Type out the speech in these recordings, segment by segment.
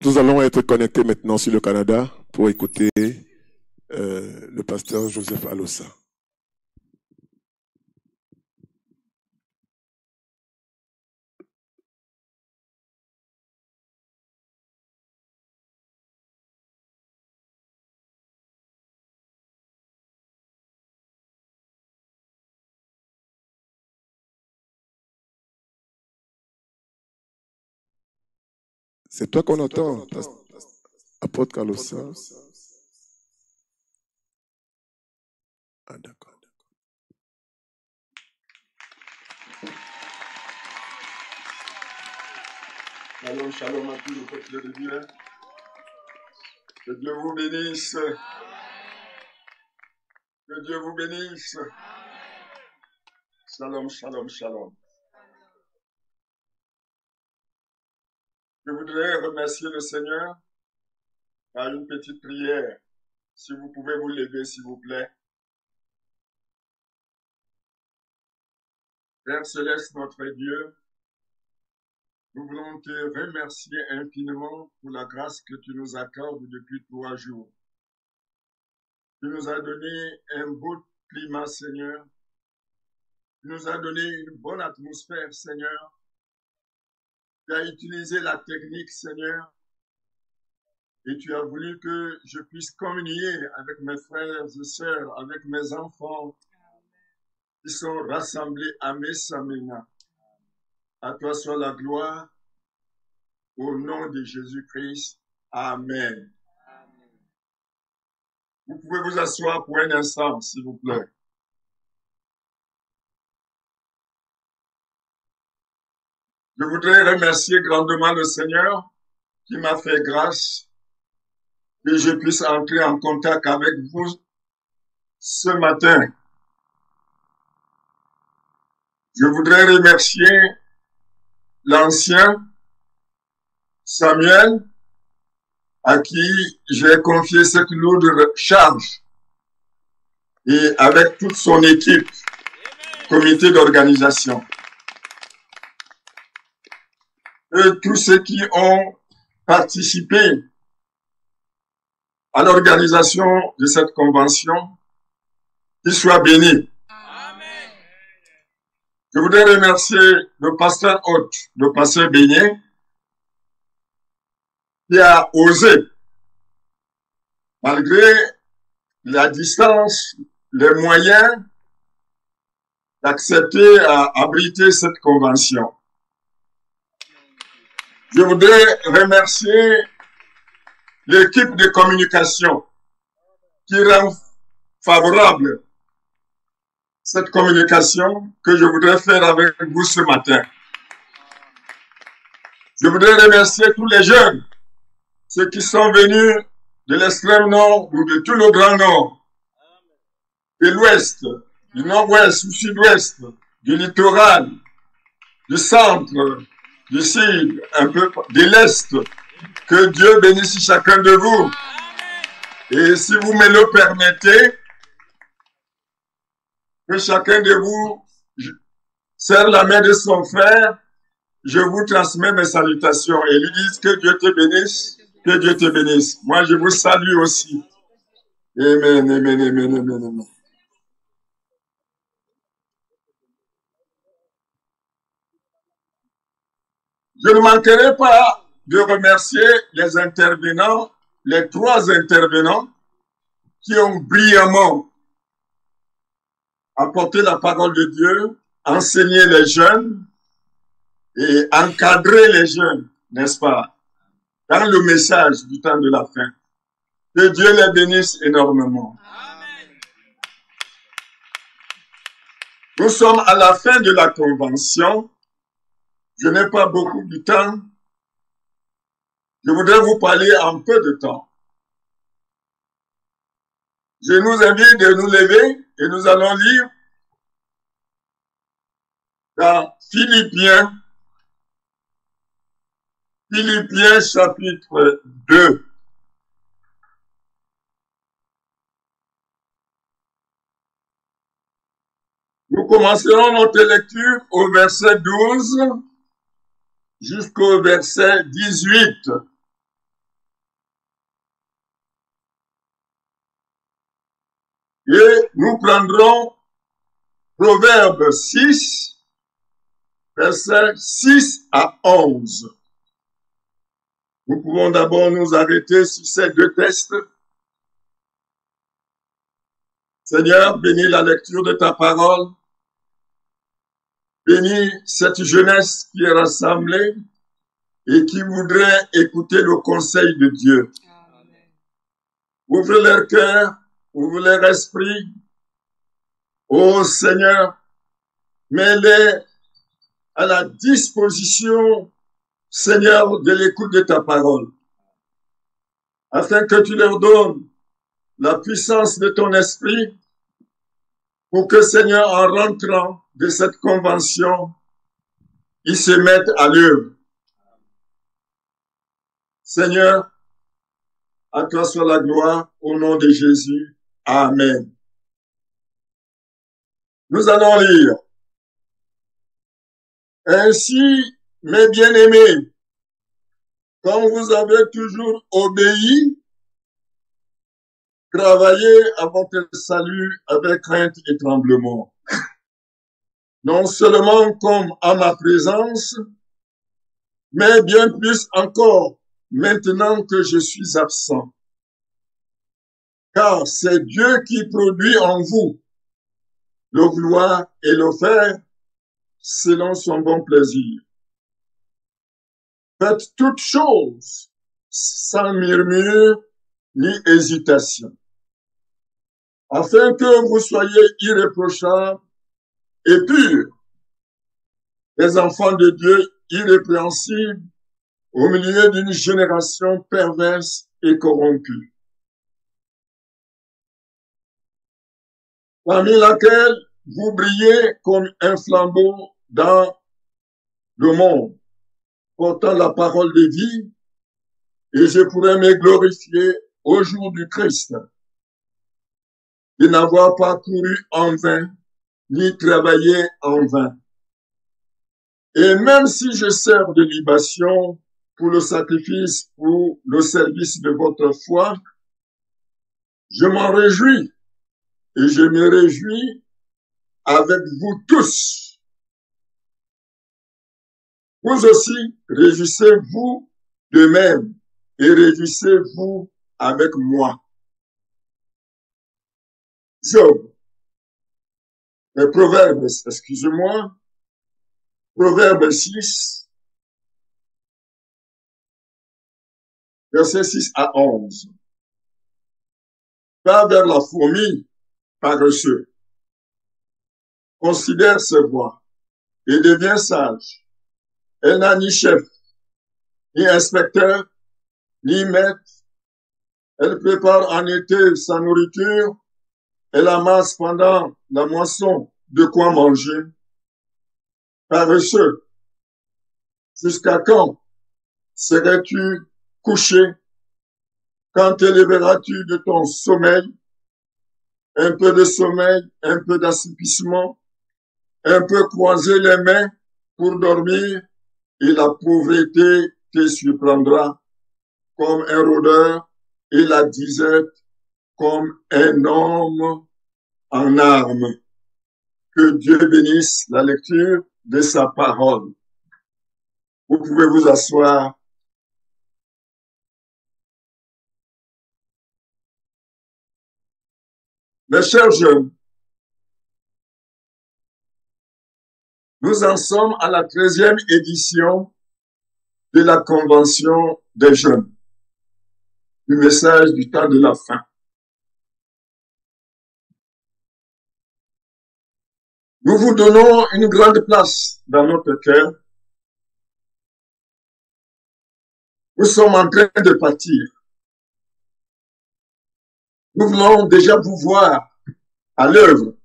Nous allons être connectés maintenant sur le Canada pour écouter le pasteur Joseph Alossa. C'est toi qu'on entend, apôtre Alossa. Ah, d'accord. Shalom, shalom à tout le peuple de Dieu. Que Dieu vous bénisse. Que Dieu vous bénisse. Shalom, shalom, shalom. Je voudrais remercier le Seigneur par une petite prière. Si vous pouvez vous lever, s'il vous plaît. Père Céleste, notre Dieu, nous voulons te remercier infiniment pour la grâce que tu nous accordes depuis 3 jours. Tu nous as donné un beau climat, Seigneur. Tu nous as donné une bonne atmosphère, Seigneur. Tu as utilisé la technique, Seigneur, et tu as voulu que je puisse communier avec mes frères et sœurs, avec mes enfants qui sont rassemblés à Messamena. À toi soit la gloire, au nom de Jésus-Christ. Amen. Vous pouvez vous asseoir pour un instant, s'il vous plaît. Je voudrais remercier grandement le Seigneur qui m'a fait grâce que je puisse entrer en contact avec vous ce matin. Je voudrais remercier l'ancien Samuel à qui j'ai confié cette lourde charge et avec toute son équipe, comité d'organisation. Et tous ceux qui ont participé à l'organisation de cette convention, qu'ils soient bénis. Amen. Je voudrais remercier le pasteur hôte, le pasteur Beignet, qui a osé, malgré la distance, les moyens, d'accepter à abriter cette convention. Je voudrais remercier l'équipe de communication qui rend favorable cette communication que je voudrais faire avec vous ce matin. Je voudrais remercier tous les jeunes, ceux qui sont venus de l'extrême nord ou de tout le grand nord, de l'ouest, du nord-ouest, du sud-ouest, du littoral, du centre, du sud, un peu de l'est. Que Dieu bénisse chacun de vous. Et si vous me le permettez, que chacun de vous serre la main de son frère, je vous transmets mes salutations et lui dis que Dieu te bénisse, que Dieu te bénisse. Moi, je vous salue aussi. Amen, amen, amen, amen, amen. Je ne manquerai pas de remercier les intervenants, les 3 intervenants qui ont brillamment apporté la parole de Dieu, enseigné les jeunes et encadré les jeunes, n'est-ce pas, dans le message du temps de la fin. Que Dieu les bénisse énormément. Amen. Nous sommes à la fin de la convention. Je n'ai pas beaucoup de temps. Je voudrais vous parler en peu de temps. Je nous invite de nous lever et nous allons lire dans Philippiens chapitre 2. Nous commencerons notre lecture au verset 12 jusqu'au verset 18. Et nous prendrons Proverbe 6, versets 6 à 11. Nous pouvons d'abord nous arrêter sur ces deux textes. Seigneur, bénis la lecture de ta parole. Bénis cette jeunesse qui est rassemblée et qui voudrait écouter le conseil de Dieu. Amen. Ouvre leur cœur, ouvre leur esprit. Ô Seigneur, mets-les à la disposition, Seigneur, de l'écoute de ta parole, afin que tu leur donnes la puissance de ton esprit pour que, Seigneur, en rentrant de cette convention, ils se mettent à l'œuvre. Seigneur, à toi soit la gloire, au nom de Jésus. Amen. Nous allons lire. Ainsi, mes bien-aimés, comme vous avez toujours obéi, travaillez à votre salut avec crainte et tremblement. Non seulement comme à ma présence, mais bien plus encore maintenant que je suis absent. Car c'est Dieu qui produit en vous le vouloir et le faire selon son bon plaisir. Faites toutes choses sans murmure ni hésitation, afin que vous soyez irréprochables et purs, les enfants de Dieu irrépréhensibles au milieu d'une génération perverse et corrompue, parmi laquelle vous brillez comme un flambeau dans le monde, portant la parole de vie, et je pourrais me glorifier au jour du Christ, de n'avoir pas couru en vain, ni travaillé en vain. Et même si je sers de libation pour le sacrifice, pour le service de votre foi, je m'en réjouis, et je me réjouis avec vous tous. Vous aussi, réjouissez-vous de même et réjouissez-vous avec moi. Job. Proverbe, excusez-moi. Proverbe 6, versets 6 à 11. Va vers la fourmi paresseux. Considère ses voies et deviens sage. Elle n'a ni chef, ni inspecteur, ni maître. Elle prépare en été sa nourriture. Elle amasse pendant la moisson de quoi manger. Paresseux, jusqu'à quand serais-tu couché? Quand te lèveras-tu de ton sommeil? Un peu de sommeil, un peu d'assoupissement, un peu croiser les mains pour dormir, et la pauvreté te surprendra comme un rôdeur et la disette comme un homme en armes. Que Dieu bénisse la lecture de sa parole. Vous pouvez vous asseoir. Mes chers jeunes, nous en sommes à la 13e édition de la Convention des jeunes, du message du temps de la fin. Nous vous donnons une grande place dans notre cœur. Nous sommes en train de partir. Nous voulons déjà vous voir à l'œuvre.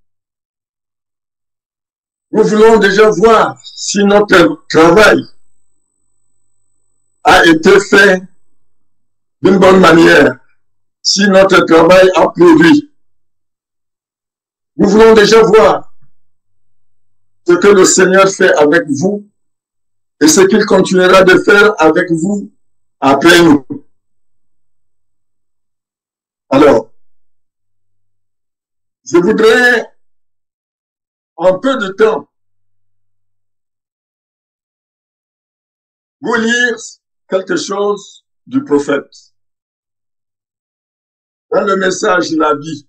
Nous voulons déjà voir si notre travail a été fait d'une bonne manière, si notre travail a produit. Nous voulons déjà voir ce que le Seigneur fait avec vous et ce qu'il continuera de faire avec vous après nous. Alors, Je voudrais, en peu de temps, vous lire quelque chose du prophète. Dans le message de la vie,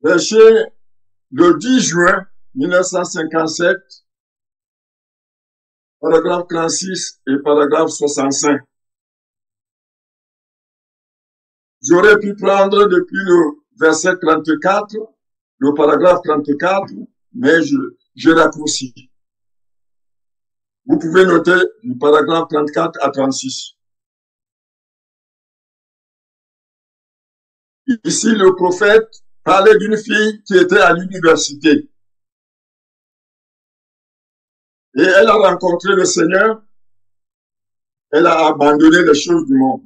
prêché le 10 juin 1957, paragraphe 36 et paragraphe 65. J'aurais pu prendre depuis le verset 34, le paragraphe 34, mais je raccourcis. Vous pouvez noter du paragraphe 34 à 36. Ici, le prophète parlait d'une fille qui était à l'université. Et elle a rencontré le Seigneur. Elle a abandonné les choses du monde.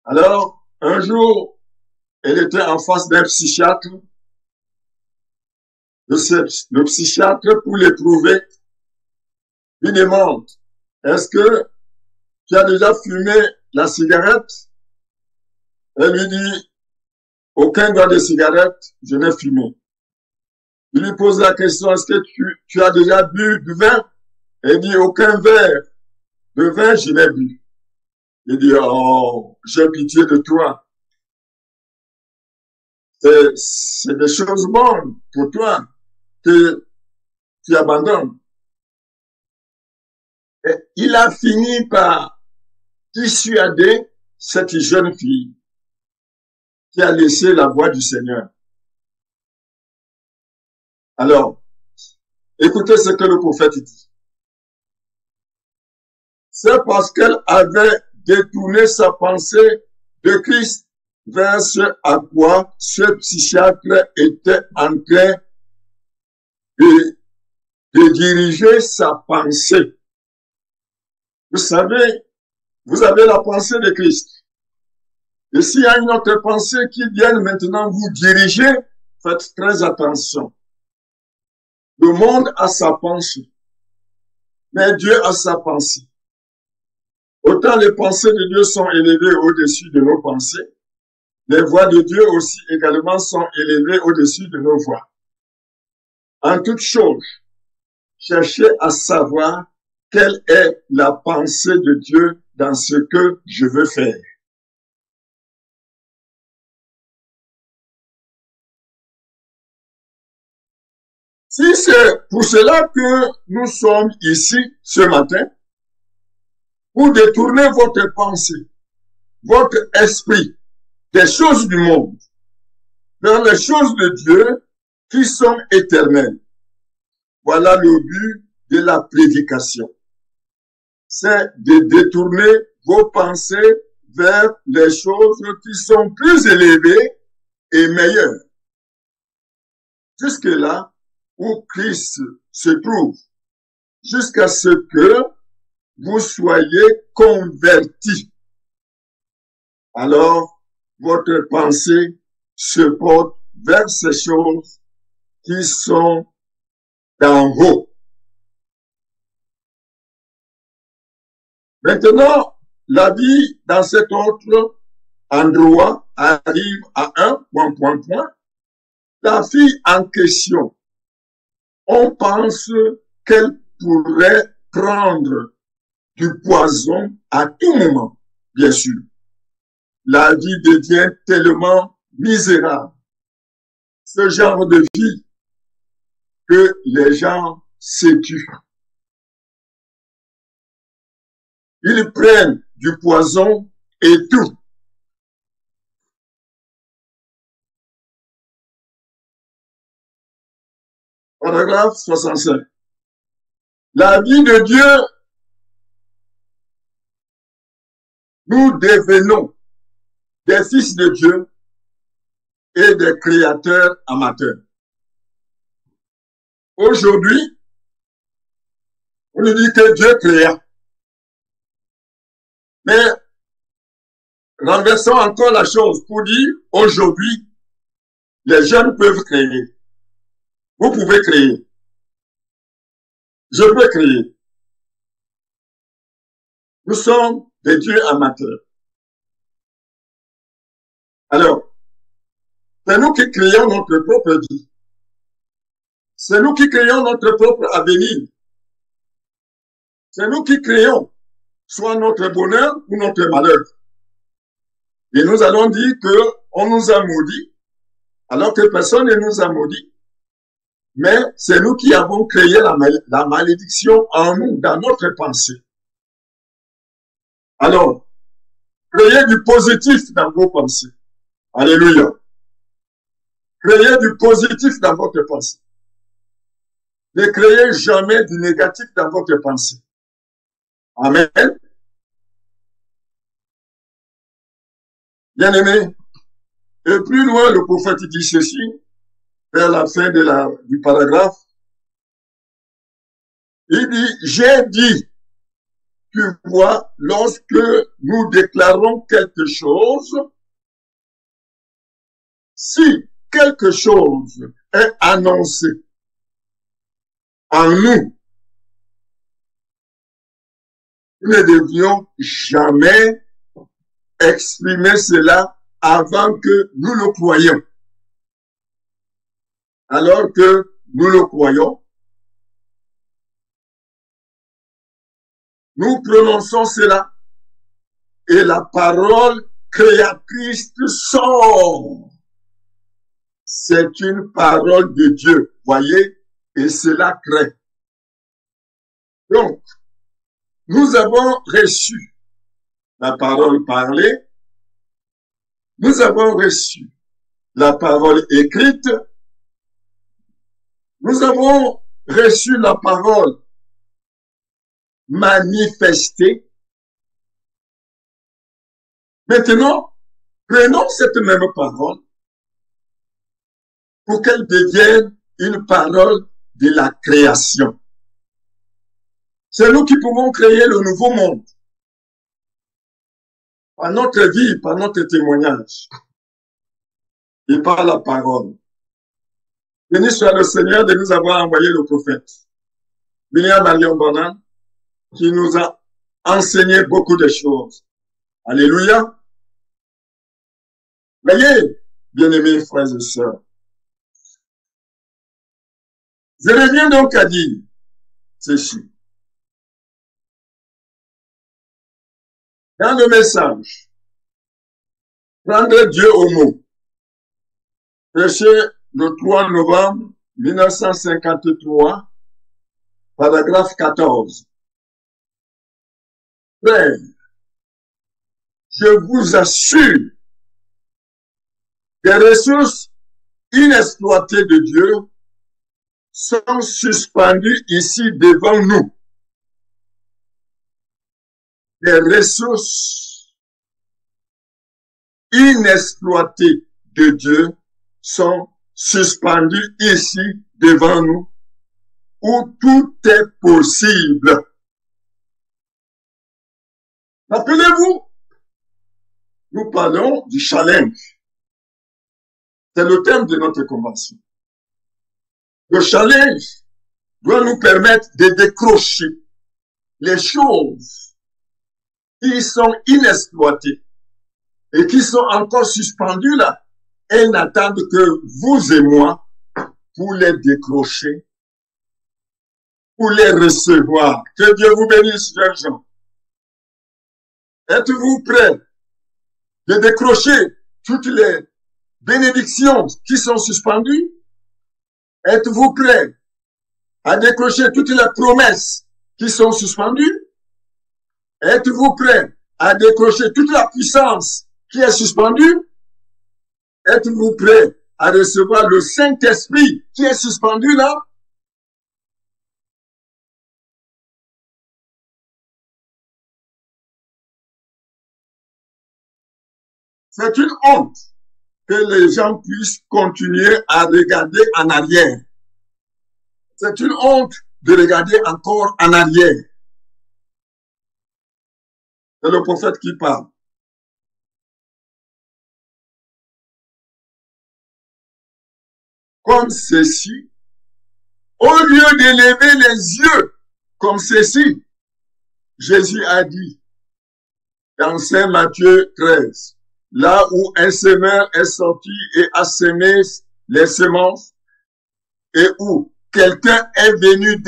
Alors, un jour, elle était en face d'un psychiatre. Le psychiatre, pour l'éprouver, lui demande, est-ce que tu as déjà fumé la cigarette? Elle lui dit, aucun doigt de cigarette, je n'ai fumé. Il lui pose la question, est-ce que tu as déjà bu du vin? Elle dit, aucun verre de vin, je n'ai bu. Il dit, oh, j'ai pitié de toi. C'est des choses bonnes pour toi que tu abandonnes. Et il a fini par dissuader cette jeune fille qui a laissé la voie du Seigneur. Alors, écoutez ce que le prophète dit. C'est parce qu'elle avait détourné sa pensée de Christ vers ce à quoi ce psychiatre était en train de diriger sa pensée. Vous savez, vous avez la pensée de Christ. Et s'il y a une autre pensée qui vient maintenant vous diriger, faites très attention. Le monde a sa pensée, mais Dieu a sa pensée. Autant les pensées de Dieu sont élevées au-dessus de nos pensées, les voix de Dieu aussi également sont élevées au-dessus de nos voix. En toute chose, cherchez à savoir quelle est la pensée de Dieu dans ce que je veux faire. Si c'est pour cela que nous sommes ici ce matin, pour détourner votre pensée, votre esprit des choses du monde vers les choses de Dieu qui sont éternelles. Voilà le but de la prédication. C'est de détourner vos pensées vers les choses qui sont plus élevées et meilleures. Jusque-là où Christ se trouve, jusqu'à ce que vous soyez convertis. Alors, votre pensée se porte vers ces choses qui sont d'en haut. Maintenant, la vie dans cet autre endroit arrive à un point. La fille en question, on pense qu'elle pourrait prendre du poison à tout moment, bien sûr. La vie devient tellement misérable, ce genre de vie, que les gens se tuent. Ils prennent du poison et tout. Paragraphe 65. La vie de Dieu, nous devenons des fils de Dieu et des créateurs amateurs. Aujourd'hui, on nous dit que Dieu créa. Mais renversons encore la chose pour dire, aujourd'hui, les jeunes peuvent créer. Vous pouvez créer. Je peux créer. Nous sommes des dieux amateurs. Alors, C'est nous qui créons notre propre vie. C'est nous qui créons notre propre avenir. C'est nous qui créons soit notre bonheur ou notre malheur. Et nous allons dire qu'on nous a maudits, alors que personne ne nous a maudits. Mais c'est nous qui avons créé la malédiction en nous, dans notre pensée. Alors, créez du positif dans vos pensées. Alléluia. Créez du positif dans votre pensée. Ne créez jamais du négatif dans votre pensée. Amen. Bien-aimé, et plus loin, le prophète dit ceci, vers la fin du paragraphe. Il dit, j'ai dit, tu vois, lorsque nous déclarons quelque chose, si quelque chose est annoncé en nous, nous ne devions jamais exprimer cela avant que nous le croyions. Alors que nous le croyons, nous prononçons cela et la parole créatrice sort. C'est une parole de Dieu, voyez, et cela crée. Donc, nous avons reçu la parole parlée, nous avons reçu la parole écrite, nous avons reçu la parole manifestée. Maintenant, prenons cette même parole pour qu'elle devienne une parole de la création. C'est nous qui pouvons créer le nouveau monde par notre vie, par notre témoignage et par la parole. Béni soit le Seigneur de nous avoir envoyé le prophète William Marion Branham qui nous a enseigné beaucoup de choses. Alléluia. Voyez, bien-aimés frères et sœurs, je reviens donc à dire ceci. Dans le message, prendre Dieu au mot, prêché le 3 novembre 1953, paragraphe 14. Frère, je vous assure, les ressources inexploitées de Dieu sont suspendues ici devant nous. Les ressources inexploitées de Dieu sont suspendues ici devant nous, où tout est possible. Rappelez-vous, nous parlons du challenge. C'est le thème de notre convention. Le challenge doit nous permettre de décrocher les choses qui sont inexploitées et qui sont encore suspendues là. Elles n'attendent que vous et moi pour les décrocher, pour les recevoir. Que Dieu vous bénisse, frères Jean. Êtes-vous prêts de décrocher toutes les bénédictions qui sont suspendues? Êtes-vous prêts à décrocher toutes les promesses qui sont suspendues? Êtes-vous prêts à décrocher toute la puissance qui est suspendue? Êtes-vous prêts à recevoir le Saint-Esprit qui est suspendu là? C'est une honte que les gens puissent continuer à regarder en arrière. C'est une honte de regarder encore en arrière. C'est le prophète qui parle. Comme ceci, au lieu d'élever les yeux comme ceci, Jésus a dit dans Saint Matthieu 13, là où un semeur est sorti et a semé les semences, et où quelqu'un est venu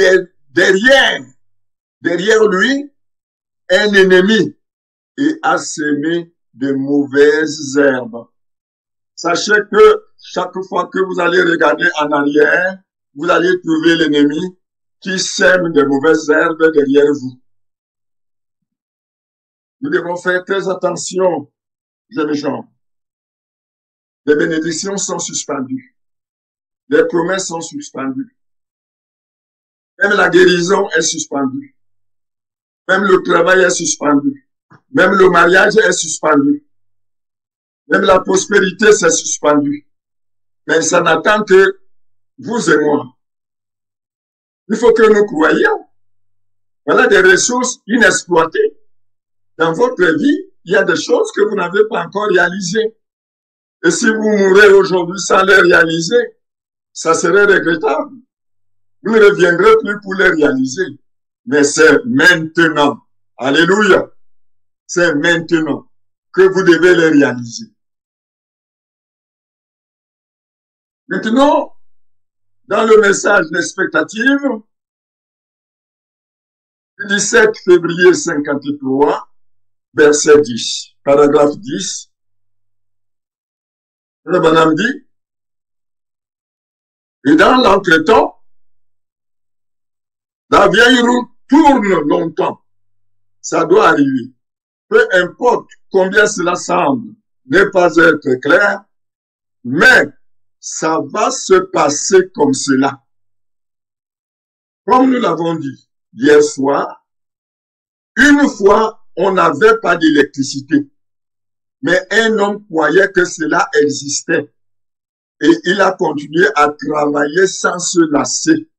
derrière lui, un ennemi, et a semé de mauvaises herbes. Sachez que chaque fois que vous allez regarder en arrière, vous allez trouver l'ennemi qui sème de mauvaises herbes derrière vous. Nous devons faire très attention, jeunes gens. Les bénédictions sont suspendues. Les promesses sont suspendues. Même la guérison est suspendue. Même le travail est suspendu. Même le mariage est suspendu. Même la prospérité s'est suspendue. Mais ça n'attend que vous et moi. Il faut que nous croyions. Voilà des ressources inexploitées. Dans votre vie, il y a des choses que vous n'avez pas encore réalisées. Et si vous mourrez aujourd'hui sans les réaliser, ça serait regrettable. Vous ne reviendrez plus pour les réaliser. Mais c'est maintenant. Alléluia. C'est maintenant que vous devez les réaliser. Maintenant, dans le message d'expectative, du 17 février 53, verset 10, paragraphe 10, le bonhomme dit, et dans l'entretemps, la vieille roue tourne longtemps. Ça doit arriver. Peu importe combien cela semble ne pas être clair, mais ça va se passer comme cela. Comme nous l'avons dit hier soir, une fois, on n'avait pas d'électricité. Mais un homme croyait que cela existait. Et il a continué à travailler sans se lasser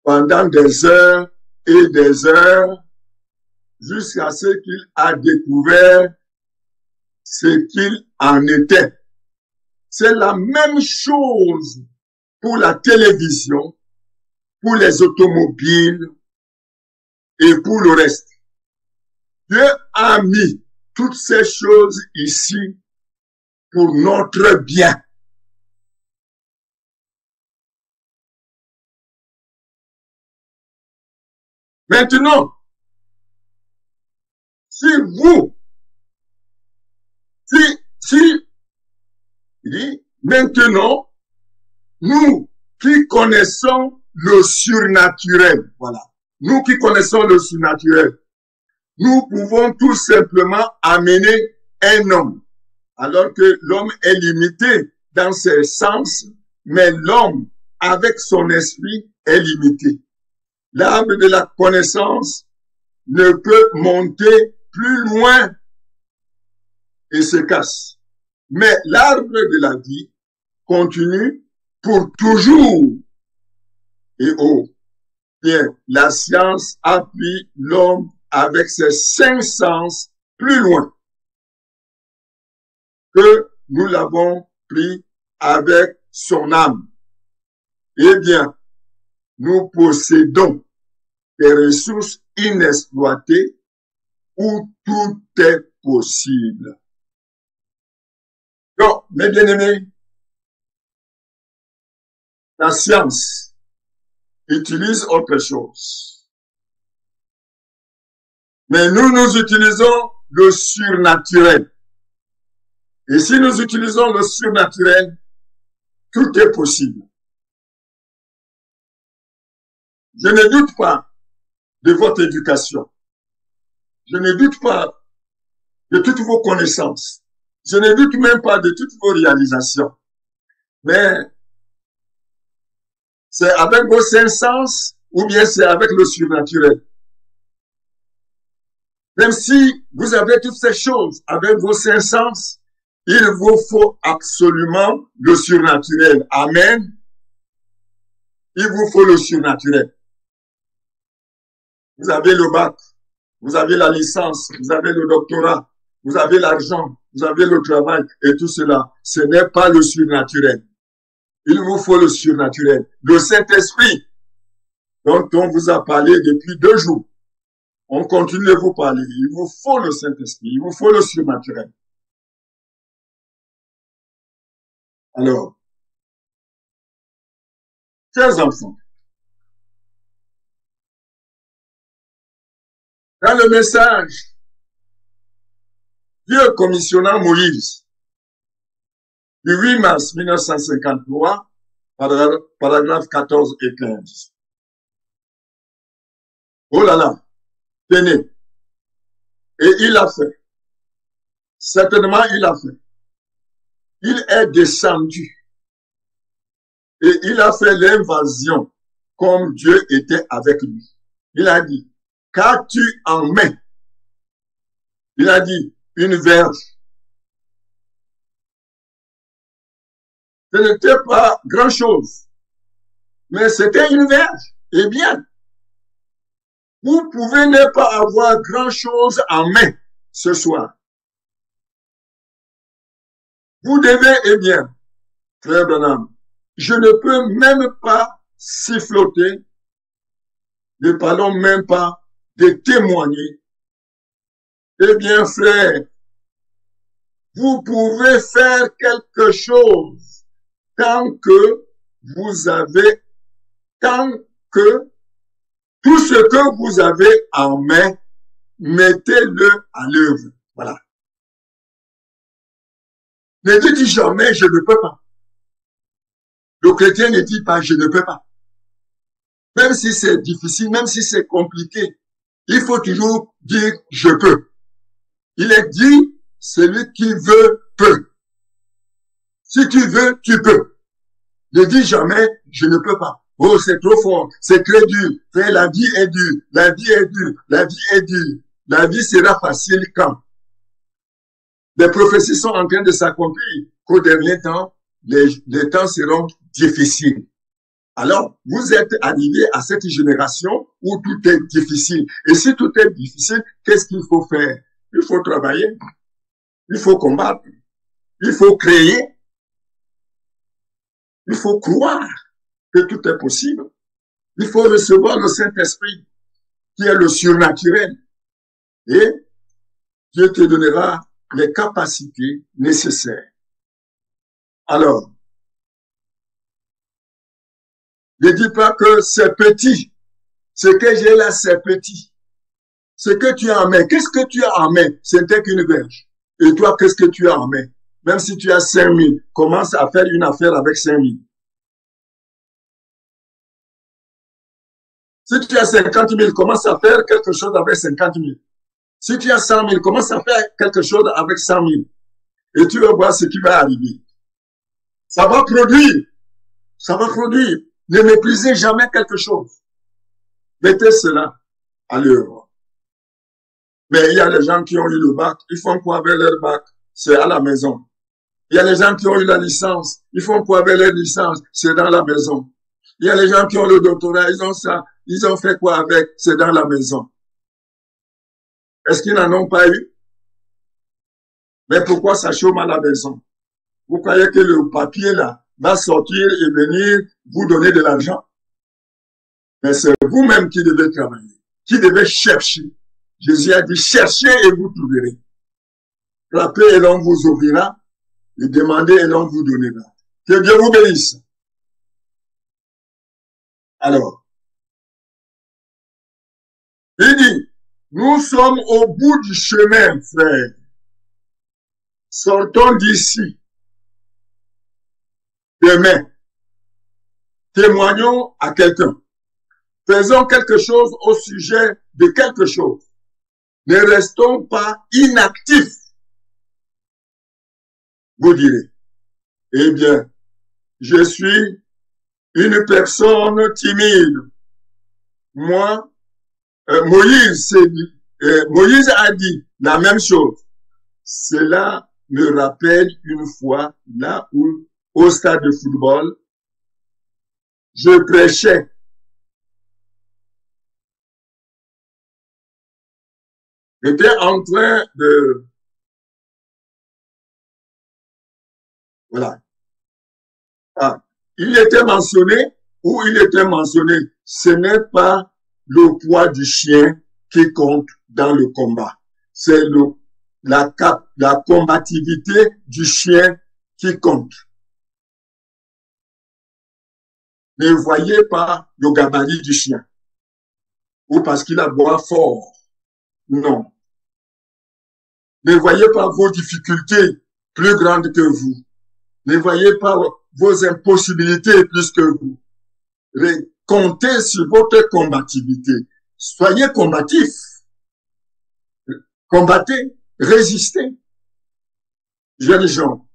pendant des heures et des heures jusqu'à ce qu'il a découvert ce qu'il en était. C'est la même chose pour la télévision, pour les automobiles et pour le reste. Dieu a mis toutes ces choses ici pour notre bien. Maintenant, si il dit, maintenant, nous qui connaissons le surnaturel, voilà, nous qui connaissons le surnaturel, nous pouvons tout simplement amener un homme, alors que l'homme est limité dans ses sens, mais l'homme, avec son esprit, est limité. L'arbre de la connaissance ne peut monter plus loin et se casse. Mais l'arbre de la vie continue pour toujours. Et oh, bien, la science appuie l'homme avec ses 5 sens plus loin que nous l'avons pris avec son âme. Eh bien, nous possédons des ressources inexploitées où tout est possible. Donc, mes bien-aimés, la science utilise autre chose. Mais nous utilisons le surnaturel. Et si nous utilisons le surnaturel, tout est possible. Je ne doute pas de votre éducation. Je ne doute pas de toutes vos connaissances. Je ne doute même pas de toutes vos réalisations. Mais c'est avec vos 5 sens ou bien c'est avec le surnaturel. Même si vous avez toutes ces choses avec vos 5 sens, il vous faut absolument le surnaturel. Amen. Il vous faut le surnaturel. Vous avez le bac, vous avez la licence, vous avez le doctorat, vous avez l'argent, vous avez le travail et tout cela. Ce n'est pas le surnaturel. Il vous faut le surnaturel. Le Saint-Esprit, dont on vous a parlé depuis 2 jours. On continue de vous parler. Il vous faut le Saint-Esprit. Il vous faut le surnaturel. Alors, chers enfants, dans le message, Dieu commissionnant Moïse, du 8 mars 1953, paragraphe 14 et 15. Oh là là, tenez. Et il a fait. Certainement, il a fait. Il est descendu. Et il a fait l'invasion comme Dieu était avec lui. Il a dit, qu'as-tu en main? Il a dit, une verge. Ce n'était pas grand-chose, mais c'était une verge. Eh bien, vous pouvez ne pas avoir grand-chose en main ce soir. Vous devez, eh bien, frère Branham, je ne peux même pas siffloter, ne parlons même pas de témoigner. Eh bien, frère, vous pouvez faire quelque chose tant que tout ce que vous avez en main, mettez-le à l'œuvre. Voilà. Ne dites jamais je ne peux pas. Le chrétien ne dit pas je ne peux pas. Même si c'est difficile, même si c'est compliqué, il faut toujours dire je peux. Il est dit, celui qui veut peut. Si tu veux, tu peux. Ne dis jamais je ne peux pas. Oh, c'est trop fort, c'est très dur. La vie est dure, la vie est dure, la vie est dure. La vie sera facile quand? Les prophéties sont en train de s'accomplir. Qu'au dernier temps, les temps seront difficiles. Alors, vous êtes arrivé à cette génération où tout est difficile. Et si tout est difficile, qu'est-ce qu'il faut faire? Il faut travailler. Il faut combattre. Il faut créer. Il faut croire que tout est possible. Il faut recevoir le Saint-Esprit, qui est le surnaturel. Et Dieu te donnera les capacités nécessaires. Alors, ne dis pas que c'est petit. Ce que j'ai là, c'est petit. Ce que tu as en main, qu'est-ce que tu as en main? Ce n'était qu'une verge. Et toi, qu'est-ce que tu as en main? Même si tu as 5 000, commence à faire une affaire avec 5 000. Si tu as 50 000, commence à faire quelque chose avec 50 000. Si tu as 100 000, commence à faire quelque chose avec 100 000. Et tu vas voir ce qui va arriver. Ça va produire. Ça va produire. Ne méprisez jamais quelque chose. Mettez cela à l'œuvre. Mais il y a les gens qui ont eu le bac. Ils font quoi avec leur bac? C'est à la maison. Il y a les gens qui ont eu la licence. Ils font quoi avec leur licence? C'est dans la maison. Il y a les gens qui ont le doctorat. Ils ont ça. Ils ont fait quoi avec? C'est dans la maison. Est-ce qu'ils n'en ont pas eu? Mais pourquoi ça chôme à la maison? Vous croyez que le papier là va sortir et venir vous donner de l'argent? Mais c'est vous-même qui devez travailler, qui devez chercher. Jésus a dit, cherchez et vous trouverez. Frappez et l'on vous ouvrira, et demandez et l'on vous donnera. Que Dieu vous bénisse. Alors, il dit, nous sommes au bout du chemin, frère. Sortons d'ici. Demain, témoignons à quelqu'un. Faisons quelque chose au sujet de quelque chose. Ne restons pas inactifs. Vous direz, eh bien, je suis une personne timide. Moi, Moïse a dit la même chose. Cela me rappelle une fois, là où, au stade de football, je prêchais. J'étais en train de... Voilà. Ah, il était mentionné, ce n'est pas le poids du chien qui compte dans le combat. C'est la combativité du chien qui compte. Ne voyez pas le gabarit du chien ou parce qu'il aboie fort. Non. Ne voyez pas vos difficultés plus grandes que vous. Ne voyez pas vos impossibilités plus que vous. Comptez sur votre combativité. Soyez combatifs. Combattez, résistez. Jeunes gens,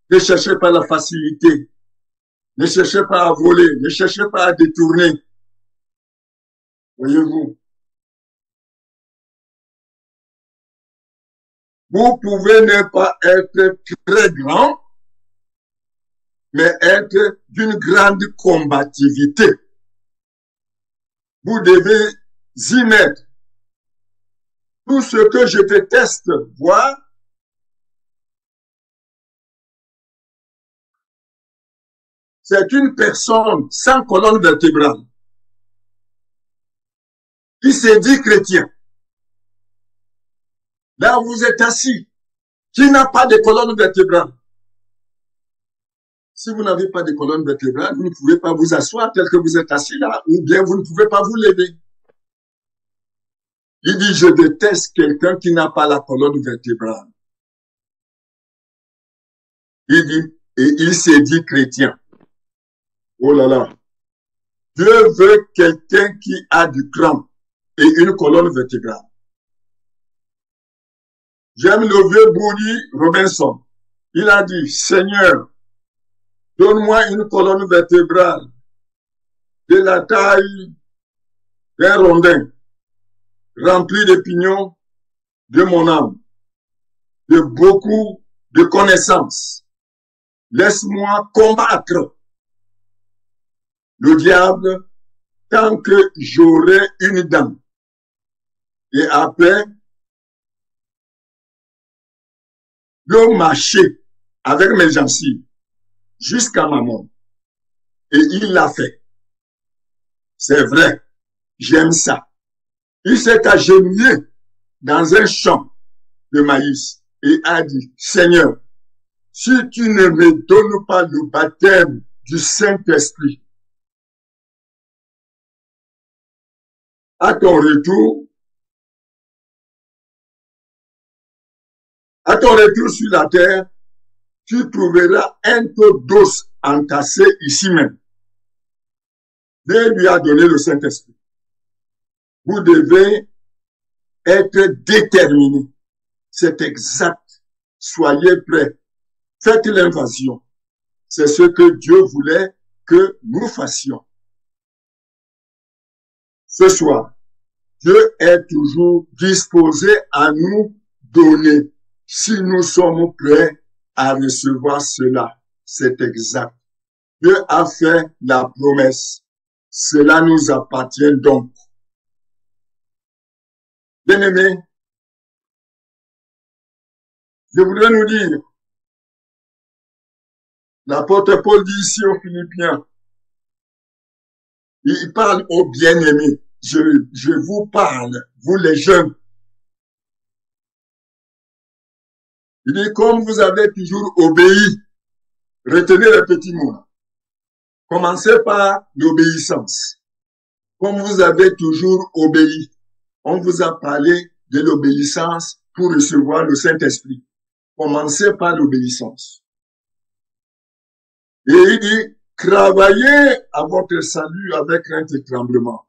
ne cherchez pas la facilité. Ne cherchez pas à voler. Ne cherchez pas à détourner. Voyez-vous. Vous pouvez ne pas être très grand, mais être d'une grande combativité. Vous devez y mettre tout ce que je déteste voir. C'est une personne sans colonne vertébrale qui s'est dit chrétien. Là où vous êtes assis, qui n'a pas de colonne vertébrale. Si vous n'avez pas de colonne vertébrale, vous ne pouvez pas vous asseoir tel que vous êtes assis là, ou bien vous ne pouvez pas vous lever. Il dit, je déteste quelqu'un qui n'a pas la colonne vertébrale. Il dit, et il s'est dit chrétien. Oh là là. Dieu veut quelqu'un qui a du cran et une colonne vertébrale. J'aime le vieux Bouli Robinson. Il a dit, Seigneur, donne-moi une colonne vertébrale de la taille d'un rondin, remplie de pignons de mon âme, de beaucoup de connaissances. Laisse-moi combattre le diable tant que j'aurai une dent. Et après, le marcher avec mes gencives jusqu'à ma mort. Et il l'a fait. C'est vrai, j'aime ça. Il s'est agenouillé dans un champ de maïs et a dit, Seigneur, si tu ne me donnes pas le baptême du Saint-Esprit, à ton retour sur la terre, tu trouveras un taux d'os entassé ici même. Dieu lui a donné le Saint-Esprit. Vous devez être déterminé. C'est exact. Soyez prêts. Faites l'invasion. C'est ce que Dieu voulait que nous fassions. Ce soir, Dieu est toujours disposé à nous donner si nous sommes prêts à recevoir cela. C'est exact. Dieu a fait la promesse. Cela nous appartient donc. Bien-aimés, je voudrais nous dire, l'apôtre Paul dit ici aux Philippiens, il parle aux bien-aimés. Je vous parle, vous les jeunes. Il dit, comme vous avez toujours obéi, retenez les petits mots. Commencez par l'obéissance. Comme vous avez toujours obéi, on vous a parlé de l'obéissance pour recevoir le Saint-Esprit. Commencez par l'obéissance. Et il dit, travaillez à votre salut avec crainte et tremblement.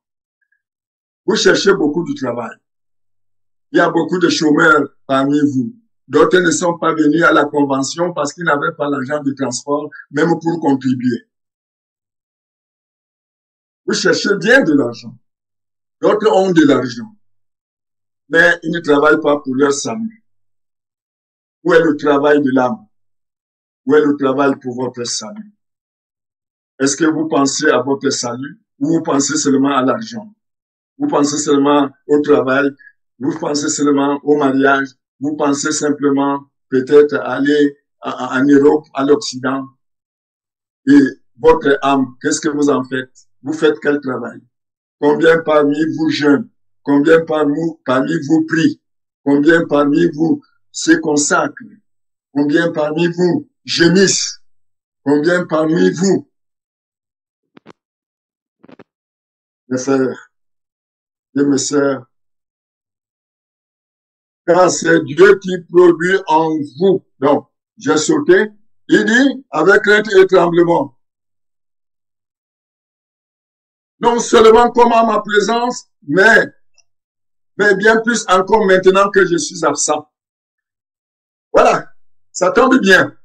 Vous cherchez beaucoup de travail. Il y a beaucoup de chômeurs parmi vous. D'autres ne sont pas venus à la convention parce qu'ils n'avaient pas l'argent de transport, même pour contribuer. Vous cherchez bien de l'argent. D'autres ont de l'argent. Mais ils ne travaillent pas pour leur salut. Où est le travail de l'âme? Où est le travail pour votre salut? Est-ce que vous pensez à votre salut ou vous pensez seulement à l'argent? Vous pensez seulement au travail? Vous pensez seulement au mariage? Vous pensez simplement peut-être aller en Europe, à l'Occident? Et votre âme, qu'est-ce que vous en faites? Vous faites quel travail? Combien parmi vous jeûnent? Combien parmi vous prient? Combien parmi vous se consacrent? Combien parmi vous gémissent? Combien parmi vous mes frères et mes sœurs, car c'est Dieu qui produit en vous. Donc, j'ai sauté, il dit, avec crainte et tremblement. Non seulement comme à ma présence, mais bien plus encore maintenant que je suis absent. Voilà, ça tombe bien.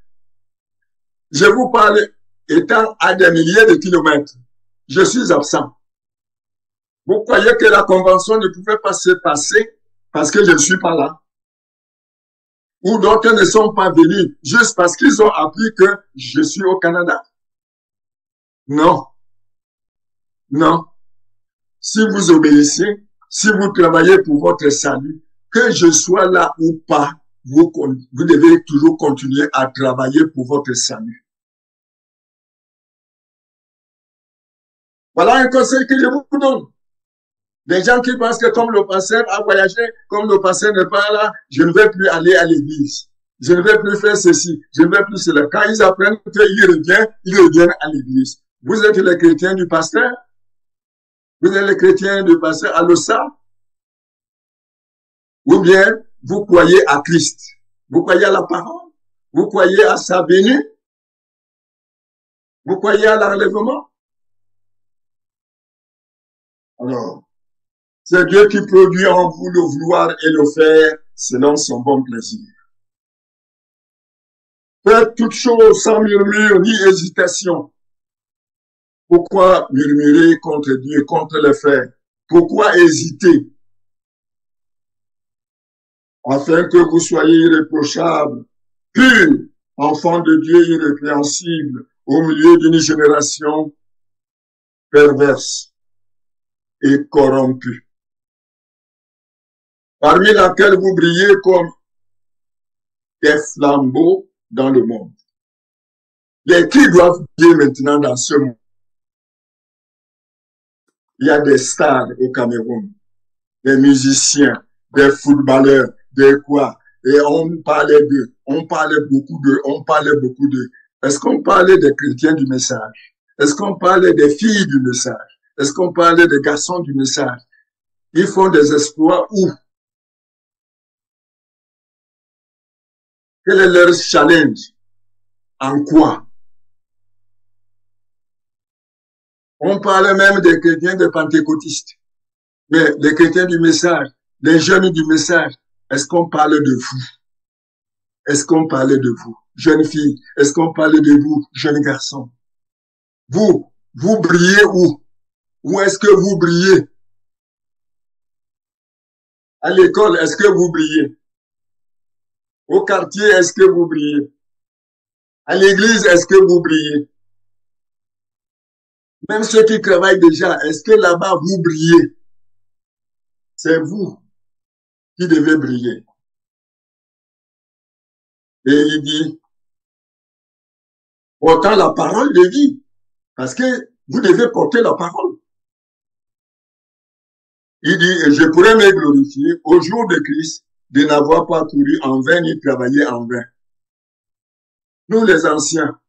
Je vous parle étant à des milliers de kilomètres. Je suis absent. Vous croyez que la convention ne pouvait pas se passer parce que je ne suis pas là? Ou d'autres ne sont pas venus juste parce qu'ils ont appris que je suis au Canada? Non. Non. Si vous obéissez, si vous travaillez pour votre salut, que je sois là ou pas, vous devez toujours continuer à travailler pour votre salut. Voilà un conseil que je vous donne. Des gens qui pensent que comme le pasteur a voyagé, comme le pasteur n'est pas là, je ne vais plus aller à l'église. Je ne vais plus faire ceci, je ne vais plus cela. Quand ils apprennent qu'ils reviennent à l'église. Vous êtes les chrétiens du pasteur? Vous êtes les chrétiens du pasteur à l'OSA? Ou bien vous croyez à Christ? Vous croyez à la parole? Vous croyez à sa venue? Vous croyez à l'enlèvement? Alors, c'est Dieu qui produit en vous le vouloir et le faire selon son bon plaisir. Faites toutes choses sans murmure ni hésitation. Pourquoi murmurer contre Dieu, contre les frères? Pourquoi hésiter? Afin que vous soyez irréprochables, purs, enfants de Dieu irrépréhensibles, au milieu d'une génération perverse et corrompue, parmi laquelle vous brillez comme des flambeaux dans le monde. Les qui doivent briller maintenant dans ce monde? Il y a des stars au Cameroun, des musiciens, des footballeurs, des quoi. Et on parlait beaucoup d'eux. Est-ce qu'on parlait des chrétiens du message? Est-ce qu'on parlait des filles du message? Est-ce qu'on parlait des garçons du message? Ils font des exploits où? Quel est leur challenge? En quoi? On parle même des chrétiens des pentecôtistes. Mais les chrétiens du message, les jeunes du message, est-ce qu'on parle de vous? Est-ce qu'on parle de vous, jeunes filles? Est-ce qu'on parle de vous, jeunes garçons? Vous brillez où? Où est-ce que vous brillez? À l'école, est-ce que vous brillez? Au quartier, est-ce que vous brillez? À l'église, est-ce que vous brillez? Même ceux qui travaillent déjà, est-ce que là-bas vous brillez? C'est vous qui devez briller. Et il dit, portant la parole de vie, parce que vous devez porter la parole. Il dit, et je pourrais me glorifier au jour de Christ de n'avoir pas couru en vain ni travaillé en vain. Nous les anciens,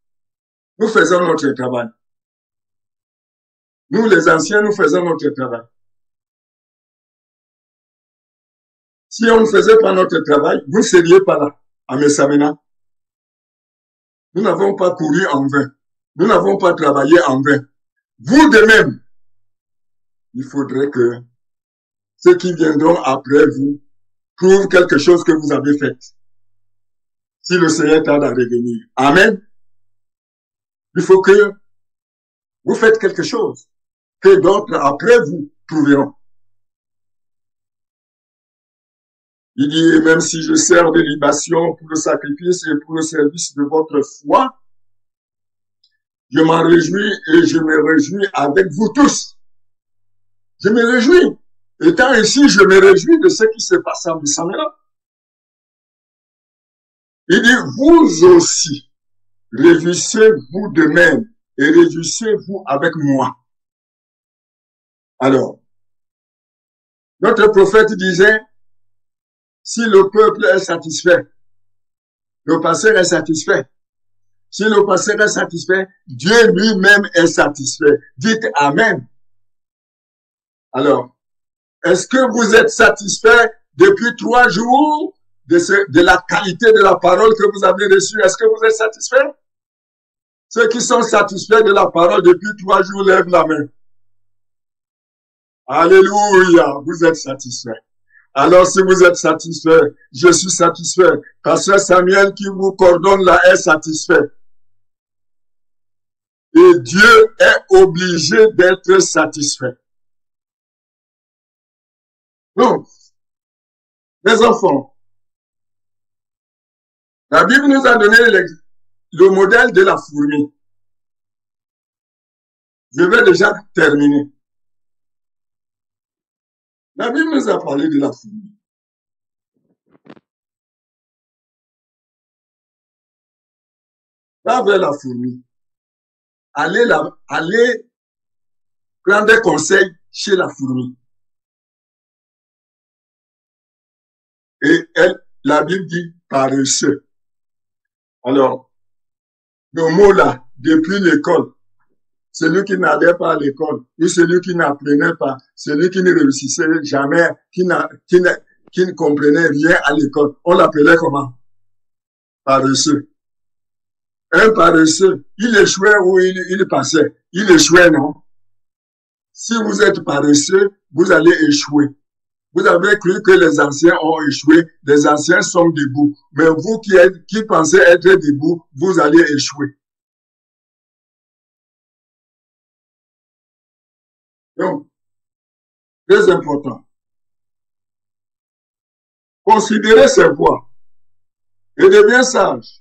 nous faisons notre travail. Nous les anciens, nous faisons notre travail. Si on ne faisait pas notre travail, vous ne seriez pas là, à Messamena. Nous n'avons pas couru en vain. Nous n'avons pas travaillé en vain. Vous de même, il faudrait que ceux qui viendront après vous prouvent quelque chose que vous avez fait. Si le Seigneur tarde à revenir. Amen. Il faut que vous faites quelque chose que d'autres après vous prouveront. Il dit, même si je sers de libation pour le sacrifice et pour le service de votre foi, je m'en réjouis et je me réjouis avec vous tous. Je me réjouis. Étant ici, je me réjouis de ce qui se passe à Messamena. Il dit, vous aussi, réjouissez-vous de même et réjouissez-vous avec moi. Alors, notre prophète disait, si le peuple est satisfait, le pasteur est satisfait. Si le pasteur est satisfait, Dieu lui-même est satisfait. Dites Amen. Alors, est-ce que vous êtes satisfait depuis 3 jours de la qualité de la parole que vous avez reçue? Est-ce que vous êtes satisfait? Ceux qui sont satisfaits de la parole depuis 3 jours, lèvent la main. Alléluia, vous êtes satisfait. Alors, si vous êtes satisfait, je suis satisfait. Pasteur Samuel qui vous coordonne là est satisfait. Et Dieu est obligé d'être satisfait. Donc, les enfants, la Bible nous a donné le modèle de la fourmi. Je vais déjà terminer. La Bible nous a parlé de la fourmi. Va vers la fourmi. Allez prendre des conseils chez la fourmi. Et la Bible dit paresseux. Alors, le mot là, depuis l'école, celui qui n'allait pas à l'école, ou celui qui n'apprenait pas, celui qui ne réussissait jamais, qui ne comprenait rien à l'école, on l'appelait comment? Paresseux. Un paresseux, il échouait ou il passait? Il échouait, non? Si vous êtes paresseux, vous allez échouer. Vous avez cru que les anciens ont échoué, les anciens sont debout. Mais vous qui pensez être debout, vous allez échouer. Donc, très important. Considérez ces voies et deviens sage.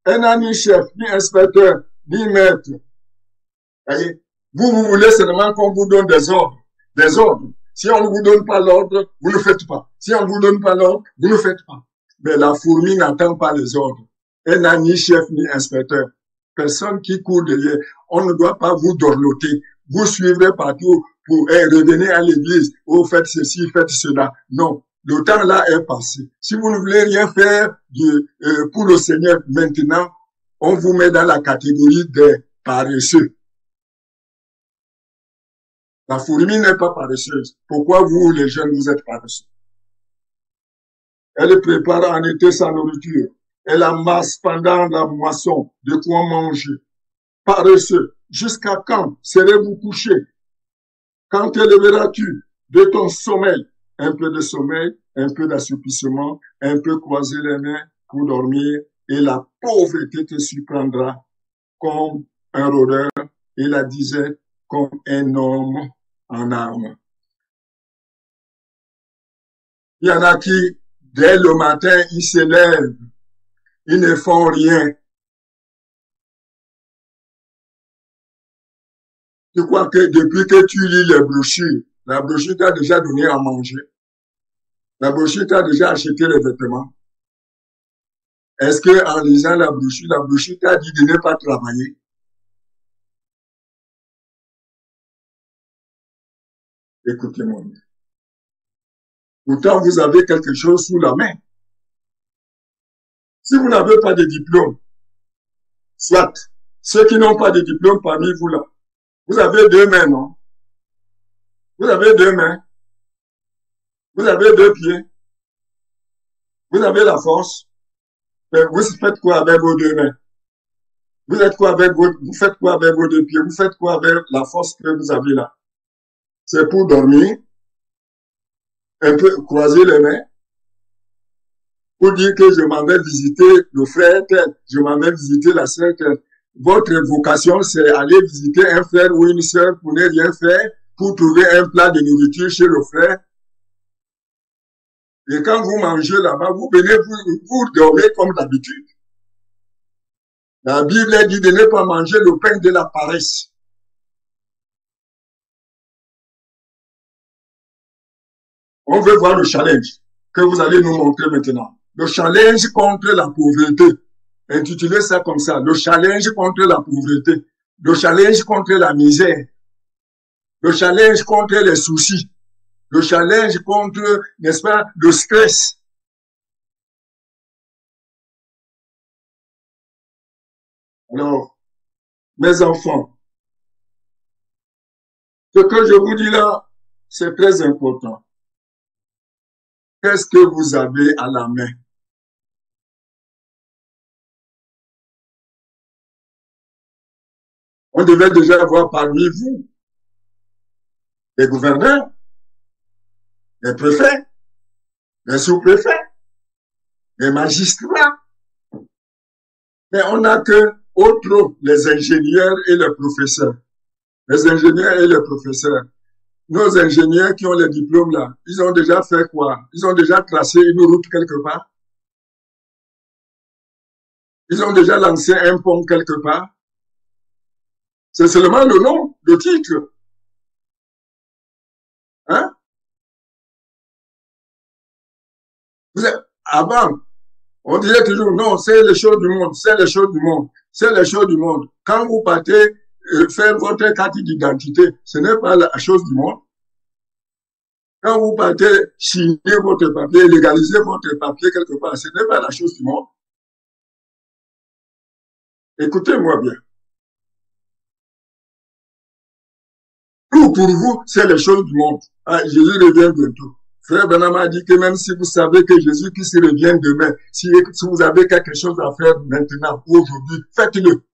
Un n'a ni chef, ni inspecteur, ni maître. Voyez? Vous voulez seulement qu'on vous donne des ordres. Des ordres. Si on ne vous donne pas l'ordre, vous ne faites pas. Si on ne vous donne pas l'ordre, vous ne faites pas. Mais la fourmi n'attend pas les ordres. Elle n'a ni chef, ni inspecteur. Personne qui court derrière. On ne doit pas vous dorloter. Vous suivrez partout pour revenir à l'église. Oh, faites ceci, faites cela. Non. Le temps là est passé. Si vous ne voulez rien faire pour le Seigneur maintenant, on vous met dans la catégorie des paresseux. La fourmi n'est pas paresseuse. Pourquoi vous, les jeunes, vous êtes paresseux? Elle prépare en été sa nourriture. Elle amasse pendant la moisson de quoi manger. Paresseux. Jusqu'à quand serez-vous couché? Quand te lèveras-tu de ton sommeil? Un peu de sommeil, un peu d'assoupissement, un peu croiser les mains pour dormir, et la pauvreté te surprendra comme un rôdeur, et la disette comme un homme en armes. Il y en a qui, dès le matin, ils se lèvent, ils ne font rien. Tu crois que depuis que tu lis les brochures, la brochure t'a déjà donné à manger? La brochure t'a déjà acheté les vêtements? Est-ce que en lisant la brochure t'a dit de ne pas travailler? Écoutez-moi. Pourtant, vous avez quelque chose sous la main. Si vous n'avez pas de diplôme, soit ceux qui n'ont pas de diplôme parmi vous là, vous avez 2 mains, non? Vous avez 2 mains. Vous avez 2 pieds. Vous avez la force. Mais vous faites quoi avec vos 2 mains? Vous faites quoi avec vos 2 pieds? Vous faites quoi avec la force que vous avez là? C'est pour dormir, un peu croiser les mains, pour dire que je m'en vais visiter le frère tel, je m'en vais visiter la sœur tel. Votre vocation, c'est aller visiter un frère ou une sœur pour ne rien faire, pour trouver un plat de nourriture chez le frère. Et quand vous mangez là-bas, vous venez, vous dormez comme d'habitude. La Bible dit de ne pas manger le pain de la paresse. On veut voir le challenge que vous allez nous montrer maintenant. Le challenge contre la pauvreté. Intitulez ça comme ça. Le challenge contre la pauvreté. Le challenge contre la misère. Le challenge contre les soucis. Le challenge contre, n'est-ce pas, le stress. Alors, mes enfants, ce que je vous dis là, c'est très important. Qu'est-ce que vous avez à la main? On devait déjà avoir parmi vous les gouverneurs, les préfets, les sous-préfets, les magistrats. Mais on n'a que autres, les ingénieurs et les professeurs. Les ingénieurs et les professeurs. Nos ingénieurs qui ont les diplômes là, ils ont déjà fait quoi? Ils ont déjà tracé une route quelque part? Ils ont déjà lancé un pont quelque part? C'est seulement le nom, le titre. Hein? Avant, on disait toujours, non, c'est les choses du monde, c'est les choses du monde, c'est les choses du monde. Quand vous partez faire votre carte d'identité, ce n'est pas la chose du monde. Quand vous partez signer votre papier, légaliser votre papier quelque part, ce n'est pas la chose du monde. Écoutez-moi bien. Tout pour vous, c'est les choses du monde. Ah, Jésus revient bientôt. Frère Branham a dit que même si vous savez que Jésus-Christ revient demain, si vous avez quelque chose à faire maintenant, aujourd'hui, faites-le.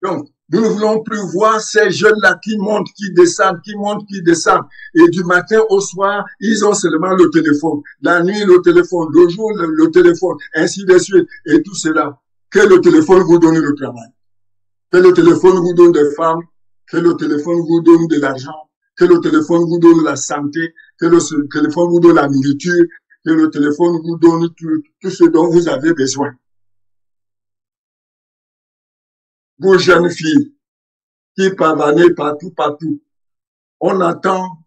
Donc, nous ne voulons plus voir ces jeunes-là qui montent, qui descendent, qui montent, qui descendent. Et du matin au soir, ils ont seulement le téléphone. La nuit, le téléphone. Le jour, le téléphone. Ainsi de suite. Et tout cela. Que le téléphone vous donne le travail. Que le téléphone vous donne des femmes. Que le téléphone vous donne de l'argent. Que le téléphone vous donne la santé. Que le téléphone vous donne la nourriture. Que le téléphone vous donne tout ce dont vous avez besoin. Vous jeunes filles qui pavanez partout, on attend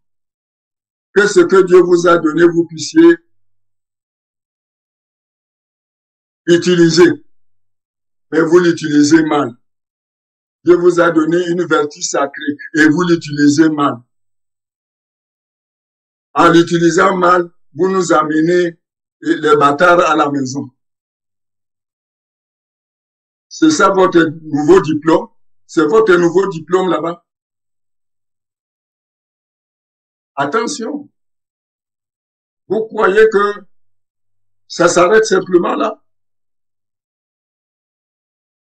que ce que Dieu vous a donné, vous puissiez utiliser. Mais vous l'utilisez mal. Dieu vous a donné une vertu sacrée et vous l'utilisez mal. En l'utilisant mal, vous nous amenez les bâtards à la maison. C'est ça votre nouveau diplôme? C'est votre nouveau diplôme là-bas? Attention. Vous croyez que ça s'arrête simplement là?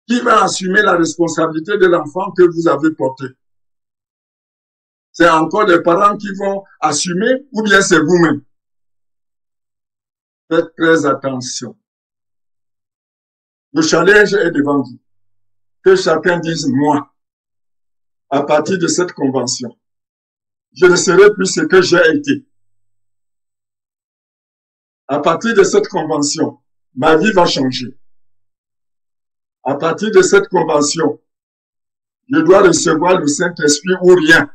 Qui va assumer la responsabilité de l'enfant que vous avez porté? C'est encore les parents qui vont assumer ou bien c'est vous-même? Faites très attention. Le challenge est devant vous. Que chacun dise, moi, à partir de cette convention, je ne serai plus ce que j'ai été. À partir de cette convention, ma vie va changer. À partir de cette convention, je dois recevoir le Saint-Esprit ou rien.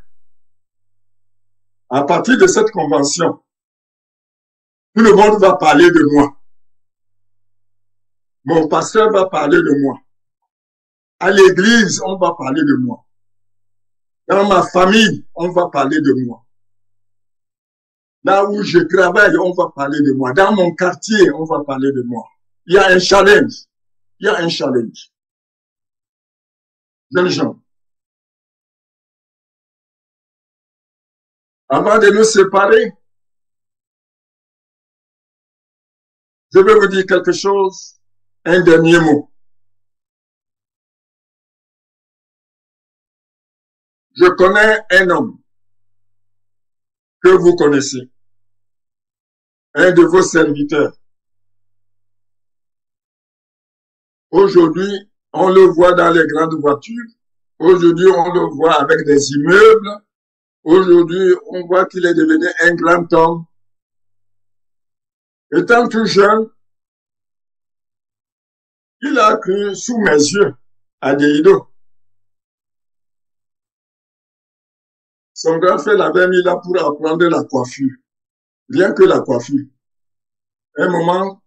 À partir de cette convention, tout le monde va parler de moi. Mon pasteur va parler de moi. À l'église, on va parler de moi. Dans ma famille, on va parler de moi. Là où je travaille, on va parler de moi. Dans mon quartier, on va parler de moi. Il y a un challenge. Il y a un challenge. Jeunes gens, avant de nous séparer, je vais vous dire quelque chose, un dernier mot. Je connais un homme que vous connaissez, un de vos serviteurs. Aujourd'hui, on le voit dans les grandes voitures. Aujourd'hui, on le voit avec des immeubles. Aujourd'hui, on voit qu'il est devenu un grand homme. Étant tout jeune, il a cru sous mes yeux à Deido. Son grand frère l'avait mis là pour apprendre la coiffure. Rien que la coiffure. Un moment,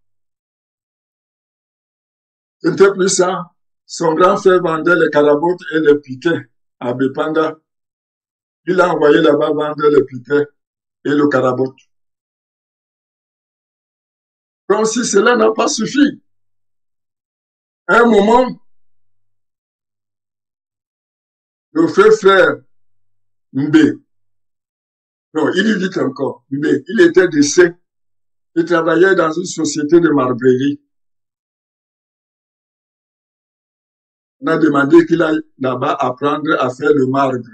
ce n'était plus ça. Son grand frère vendait les carabotes et les piquets à Bepanda. Il a envoyé là-bas vendre les piquets et le carabote. Comme si cela n'a pas suffi. À un moment, le frère Mbé. Non, il y vit encore. Mbé. Il était décès. Il travaillait dans une société de marbrerie. On a demandé qu'il aille là-bas apprendre à faire le marbre.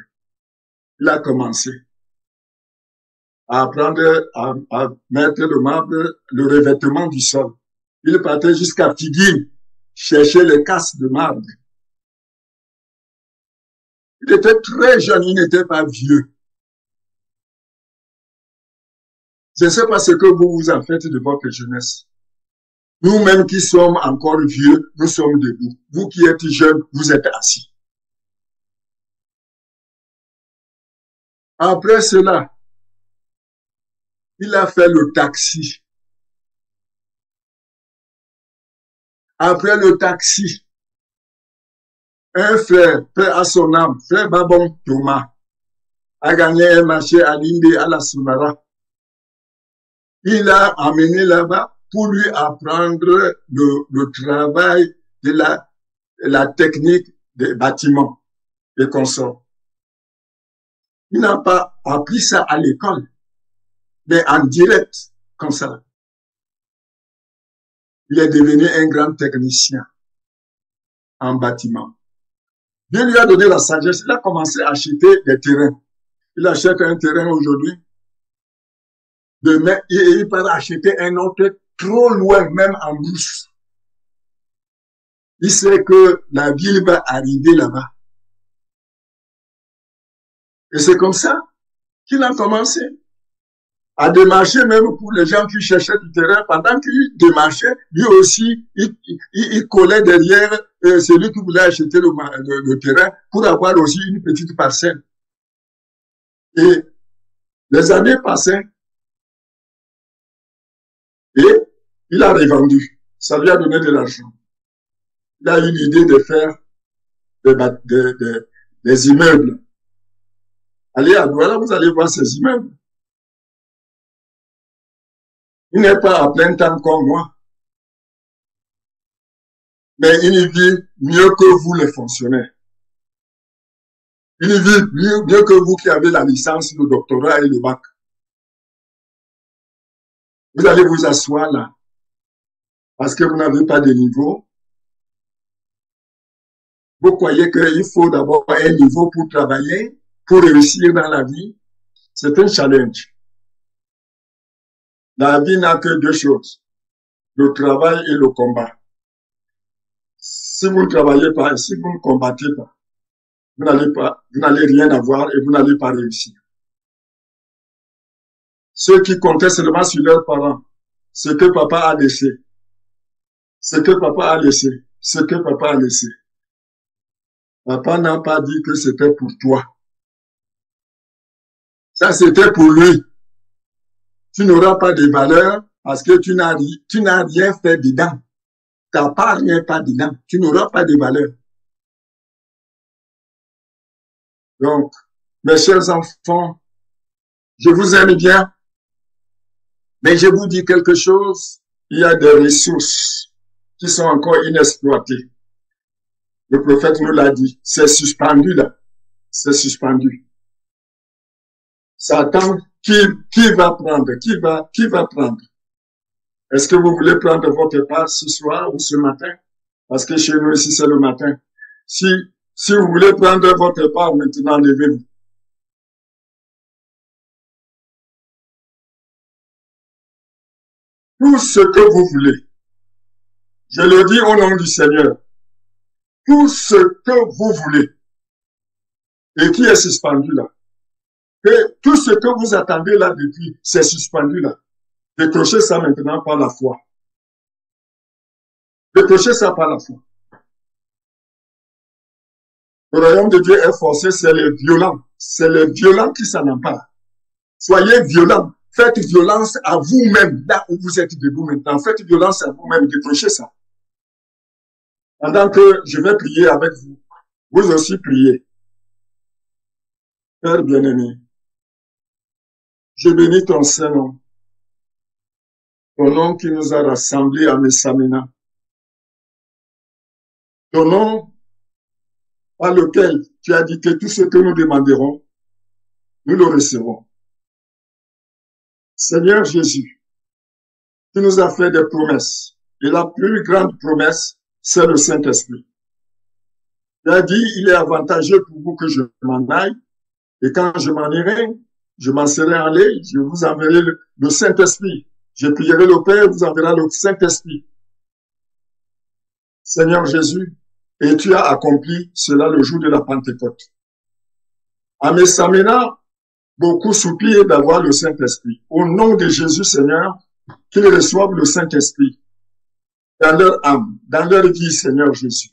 Il a commencé à apprendre à mettre le marbre, le revêtement du sol. Il partait jusqu'à Figuine chercher les casses de marbre. Il était très jeune, il n'était pas vieux. Je ne sais pas ce que vous vous en faites de votre jeunesse. Nous-mêmes qui sommes encore vieux, nous sommes debout. Vous qui êtes jeunes, vous êtes assis. Après cela, il a fait le taxi. Après le taxi, un frère, frère à son âme, frère Babon Thomas, a gagné un marché à Lindé, à la Sounara. Il a amené là-bas pour lui apprendre le travail de la technique des bâtiments et consorts. Il n'a pas appris ça à l'école, mais en direct, comme ça. Il est devenu un grand technicien en bâtiment. Dieu lui a donné la sagesse. Il a commencé à acheter des terrains. Il achète un terrain aujourd'hui. Demain, il part acheter un autre trop loin, même en brousse. Il sait que la ville va arriver là-bas. Et c'est comme ça qu'il a commencé à démarcher même pour les gens qui cherchaient du terrain. Pendant qu'il démarchait, lui aussi, il collait derrière celui qui voulait acheter le terrain pour avoir aussi une petite parcelle. Et les années passaient et il a revendu. Ça lui a donné de l'argent. Il a eu l'idée de faire des immeubles. Allez à Douala, vous allez voir ces immeubles. Il n'est pas à plein temps comme moi. Mais il y vit mieux que vous les fonctionnaires. Il y vit mieux que vous qui avez la licence, le doctorat et le bac. Vous allez vous asseoir là. Parce que vous n'avez pas de niveau. Vous croyez qu'il faut d'abord un niveau pour travailler, pour réussir dans la vie. C'est un challenge. La vie n'a que deux choses, le travail et le combat. Si vous ne travaillez pas, si vous ne combattez pas, vous n'allez rien avoir et vous n'allez pas réussir. Ceux qui comptaient seulement sur leurs parents, ce que papa a laissé, ce que papa a laissé, ce que papa a laissé. Papa n'a pas dit que c'était pour toi. Ça, c'était pour lui. Tu n'auras pas de valeur parce que tu n'as rien fait dedans. Tu n'as pas rien fait dedans. Tu n'auras pas de valeur. Donc, mes chers enfants, je vous aime bien, mais je vous dis quelque chose. Il y a des ressources qui sont encore inexploitées. Le prophète nous l'a dit. C'est suspendu là. C'est suspendu. Satan, qui va prendre? Qui va prendre? Est-ce que vous voulez prendre votre part ce soir ou ce matin? Parce que chez nous ici, c'est le matin. Si vous voulez prendre votre part maintenant, levez-vous. Tout ce que vous voulez. Je le dis au nom du Seigneur. Tout ce que vous voulez. Et qui est suspendu là? Et tout ce que vous attendez là depuis, c'est suspendu là. Décrochez ça maintenant par la foi. Décrochez ça par la foi. Le royaume de Dieu est forcé, c'est les violents. C'est les violents qui s'en emparent. Soyez violents. Faites violence à vous-même, là où vous êtes debout maintenant. Faites violence à vous-même, décrochez ça. Pendant que je vais prier avec vous, vous aussi priez. Père bien-aimé, je bénis ton Saint-Nom, ton nom qui nous a rassemblés à Messamina, ton nom par lequel tu as dit que tout ce que nous demanderons, nous le recevons. Seigneur Jésus, tu nous as fait des promesses. Et la plus grande promesse, c'est le Saint-Esprit. Tu as dit, il est avantageux pour vous que je m'en aille. Et quand je m'en irai, je m'en serai allé, je vous enverrai le Saint-Esprit. Je prierai le Père, vous enverra le Saint-Esprit. Seigneur Jésus, et tu as accompli cela le jour de la Pentecôte. À Messamina, beaucoup soupirent d'avoir le Saint-Esprit. Au nom de Jésus, Seigneur, qu'ils reçoivent le Saint-Esprit dans leur âme, dans leur vie, Seigneur Jésus.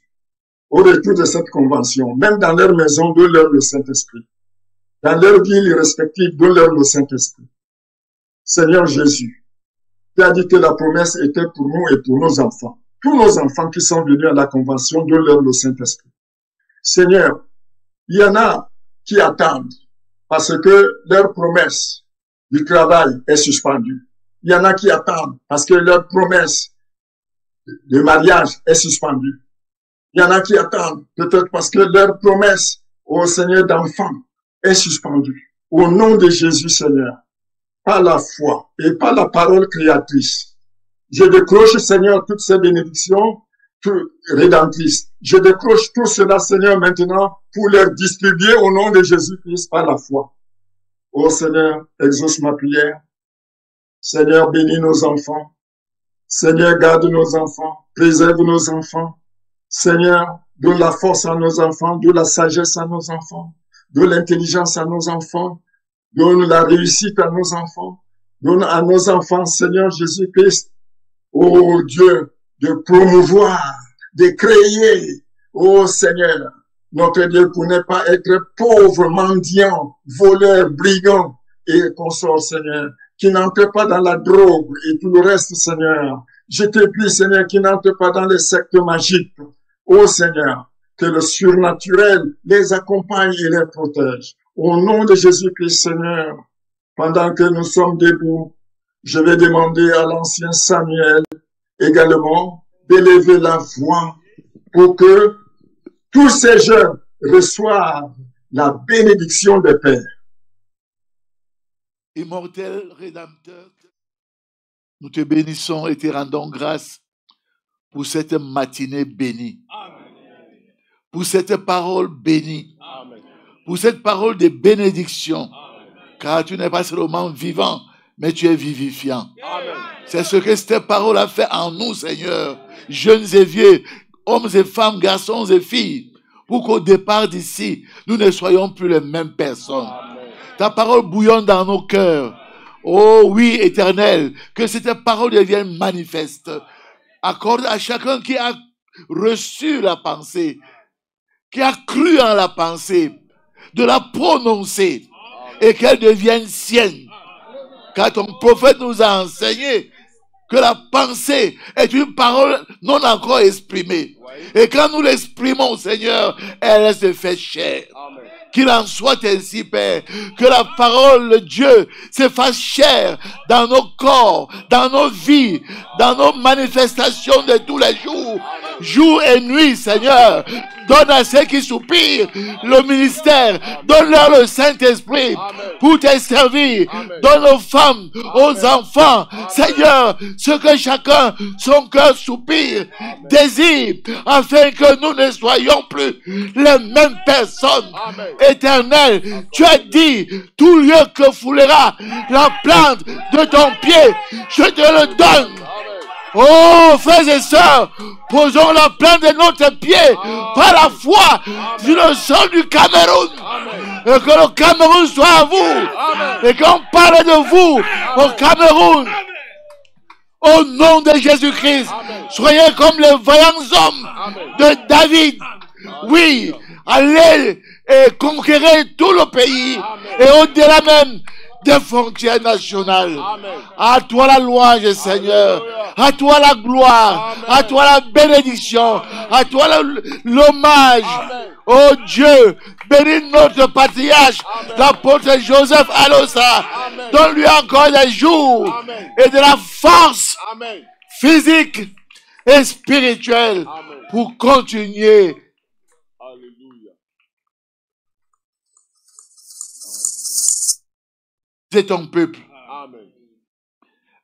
Au retour de cette convention, même dans leur maison, donne-leur le Saint-Esprit. Dans leur vie respective, donne-leur le Saint-Esprit. Seigneur Jésus, tu as dit que la promesse était pour nous et pour nos enfants. Tous nos enfants qui sont venus à la convention, donne-leur le Saint-Esprit. Seigneur, il y en a qui attendent parce que leur promesse du travail est suspendue. Il y en a qui attendent parce que leur promesse de mariage est suspendue. Il y en a qui attendent peut-être parce que leur promesse au Seigneur d'enfant est suspendue. Au nom de Jésus, Seigneur, par la foi et par la parole créatrice, je décroche, Seigneur, toutes ces bénédictions rédemptrices. Je décroche tout cela, Seigneur, maintenant pour leur distribuer au nom de Jésus-Christ par la foi. Ô Seigneur, exauce ma prière. Seigneur, bénis nos enfants. Seigneur, garde nos enfants. Préserve nos enfants. Seigneur, donne la force à nos enfants. Donne la sagesse à nos enfants. Donne l'intelligence à nos enfants. Donne la réussite à nos enfants. Donne à nos enfants, Seigneur Jésus-Christ, ô Dieu, de promouvoir, de créer, ô Seigneur, notre Dieu, pour ne pas être pauvre, mendiant, voleur, brigand et consort, Seigneur, qui n'entre pas dans la drogue et tout le reste, Seigneur. Je te prie, Seigneur, qui n'entre pas dans les sectes magiques. Ô Seigneur, que le surnaturel les accompagne et les protège. Au nom de Jésus-Christ, Seigneur, pendant que nous sommes debout, je vais demander à l'ancien Samuel également d'élever la voix pour que tous ces jeunes reçoivent la bénédiction des Pères. Immortel Rédempteur, nous te bénissons et te rendons grâce pour cette matinée bénie, pour cette parole bénie, pour cette parole de bénédiction, car tu n'es pas seulement vivant, mais tu es vivifiant. C'est ce que cette parole a fait en nous, Seigneur, jeunes et vieux, hommes et femmes, garçons et filles, pour qu'au départ d'ici, nous ne soyons plus les mêmes personnes. Ta parole bouillonne dans nos cœurs. Oh oui, Éternel, que cette parole devienne manifeste. Accorde à chacun qui a reçu la pensée, qui a cru en la pensée, de la prononcer et qu'elle devienne sienne. Car ton prophète nous a enseigné que la pensée est une parole non encore exprimée. Et quand nous l'exprimons, Seigneur, elle se fait chair. Qu'il en soit ainsi, Père, que la parole de Dieu se fasse chair dans nos corps, dans nos vies, dans nos manifestations de tous les jours, jour et nuit, Seigneur. Donne à ceux qui soupirent le ministère, donne-leur le Saint-Esprit pour te servir. Donne aux femmes, aux enfants, Seigneur, ce que chacun, son cœur soupire, désire, afin que nous ne soyons plus les mêmes personnes. Éternel, tu as dit, tout lieu que foulera la plante de ton pied, je te le donne. Oh, frères et sœurs, posons la plante de notre pied par la foi sur le sol du Cameroun. Et que le Cameroun soit à vous. Et qu'on parle de vous au Cameroun. Au nom de Jésus-Christ, soyez comme les vaillants hommes de David. Oui, allez et conquérir tout le pays et au-delà même des frontières nationales. À toi la louange, Seigneur. À toi la gloire. À toi la bénédiction. À toi l'hommage. Oh Dieu, bénis notre patriarche, l'apôtre Joseph Alosa. Donne-lui encore des jours et de la force physique et spirituelle pour continuer. de ton peuple. Amen.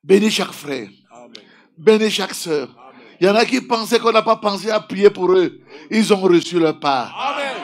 Bénis chaque frère. Amen. Bénis chaque sœur. Il y en a qui pensaient qu'on n'a pas pensé à prier pour eux. Ils ont reçu leur part. Amen.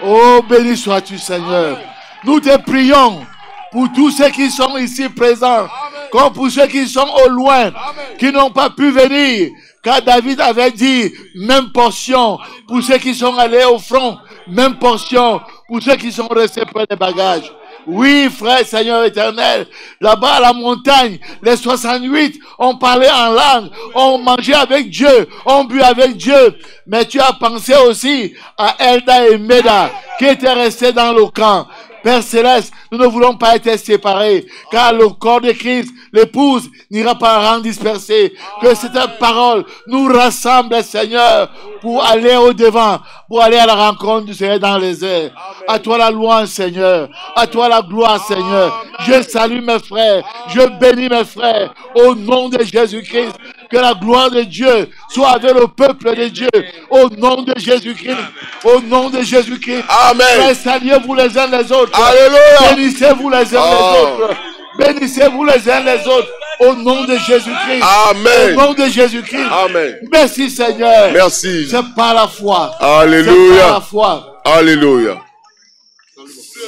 Oh, béni sois-tu, Seigneur. Amen. Nous te prions pour tous ceux qui sont ici présents, comme pour ceux qui sont au loin, qui n'ont pas pu venir. Car David avait dit, même portion pour ceux qui sont allés au front, même portion pour ceux qui sont restés près des bagages. Oui, frère, Seigneur éternel, là-bas à la montagne, les 68 ont parlé en langue, ont mangé avec Dieu, ont bu avec Dieu. Mais tu as pensé aussi à Elda et Meda qui étaient restés dans le camp. Père Céleste, nous ne voulons pas être séparés, car le corps de Christ, l'épouse, n'ira pas en rang dispersé. Que cette parole nous rassemble, Seigneur, pour aller au-devant, pour aller à la rencontre du Seigneur dans les airs. À toi la louange, Seigneur. À toi la gloire, Seigneur. Je salue mes frères. Je bénis mes frères. Au nom de Jésus-Christ, que la gloire de Dieu soit avec le peuple de Dieu. Au nom de Jésus-Christ. Au nom de Jésus-Christ. Amen. Saluez-vous les uns les autres. Alléluia. Bénissez-vous les uns les autres. Bénissez-vous les uns les autres. Au nom de Jésus-Christ. Amen. Au nom de Jésus-Christ. Amen. Merci Seigneur. Merci. C'est par la foi. Alléluia. C'est par la foi. Alléluia.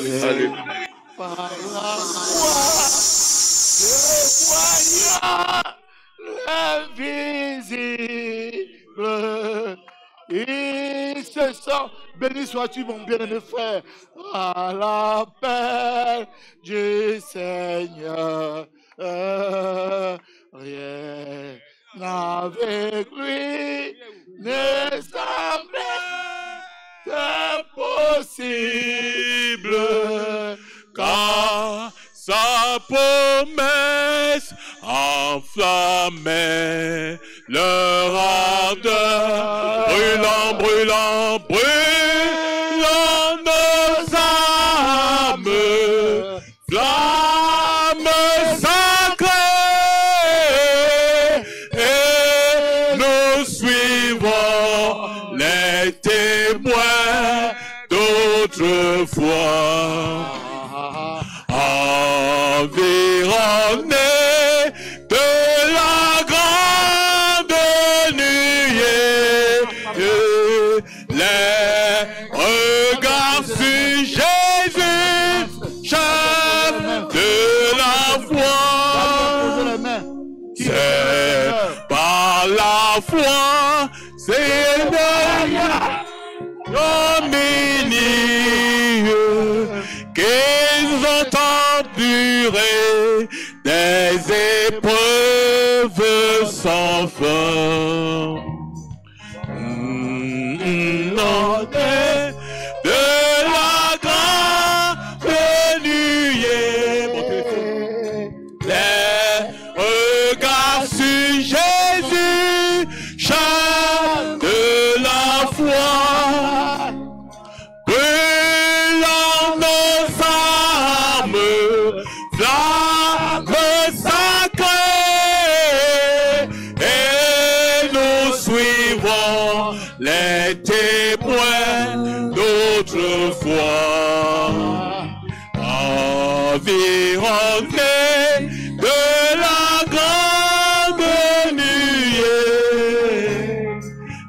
C'est par la foi. Je l'invisible. Ils se sont, béni sois-tu mon bien-aimé frère, à l'appel du Seigneur. Rien avec lui ne semble impossible, car sa promesse enflammait leur ardeur, brûlant, brûlant, brûlant nos âmes, flamme sacrée, et nous suivons les témoins d'autrefois. Environné de la grande nuée, les regards sur Jésus, chef de la foi. C'est par la foi, Seigneur, dominique, qu'ils ont enduré des épreuves sans fin. De la grande nuée, les regards sur Jésus, chef de la foi. Brûlant nos âmes, flamme sacrée, et nous suivons les témoins d'autrefois. Environnés de la grande nuée,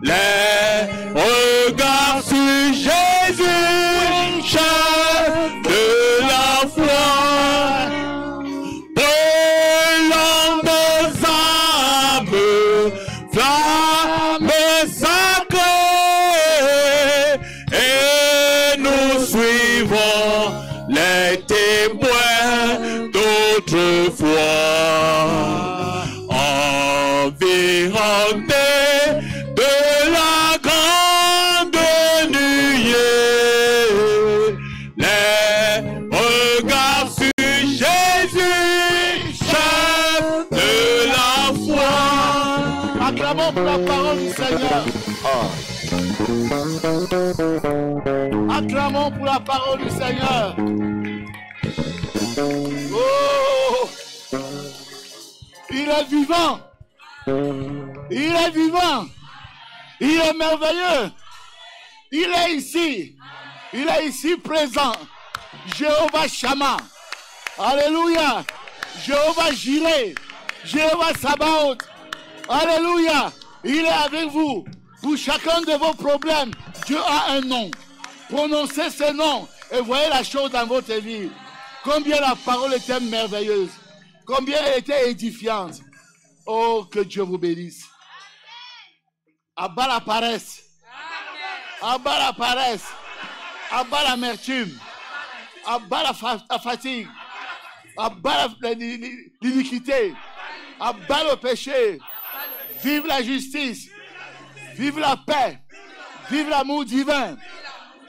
les regards sur Jésus, chef de la foi, brûlant nos âmes, flamme sacrée, et nous suivons les témoins d'autrefois. Environnés de la grande nuée, les regards sur Jésus, chef de la foi. Acclamons pour la parole du Seigneur. Acclamons pour la parole du Seigneur. Oh, il est vivant. Il est vivant. Il est merveilleux. Il est ici. Il est ici présent. Jéhovah Shammah. Alléluia. Jéhovah Jireh, Jéhovah Sabaoth. Alléluia. Il est avec vous. Pour chacun de vos problèmes, Dieu a un nom. Prononcez ce nom et voyez la chose dans votre vie. Combien la parole était merveilleuse. Combien elle était édifiante. Oh, que Dieu vous bénisse. Abat la paresse. Abat la paresse. Abat l'amertume. Abat la fatigue. Abat l'iniquité. Abat le péché. Vive la justice. Vive la paix. Vive l'amour divin.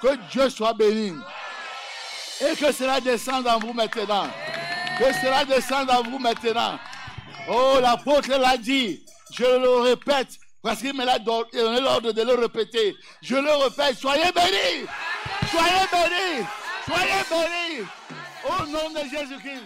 Que Dieu soit béni. Et que cela descende en vous maintenant. Que cela descende en vous maintenant. Oh, l'apôtre l'a dit. Je le répète. Parce qu'il me l'a donné l'ordre de le répéter. Je le répète. Soyez bénis. Soyez bénis. Soyez bénis. Au nom de Jésus-Christ.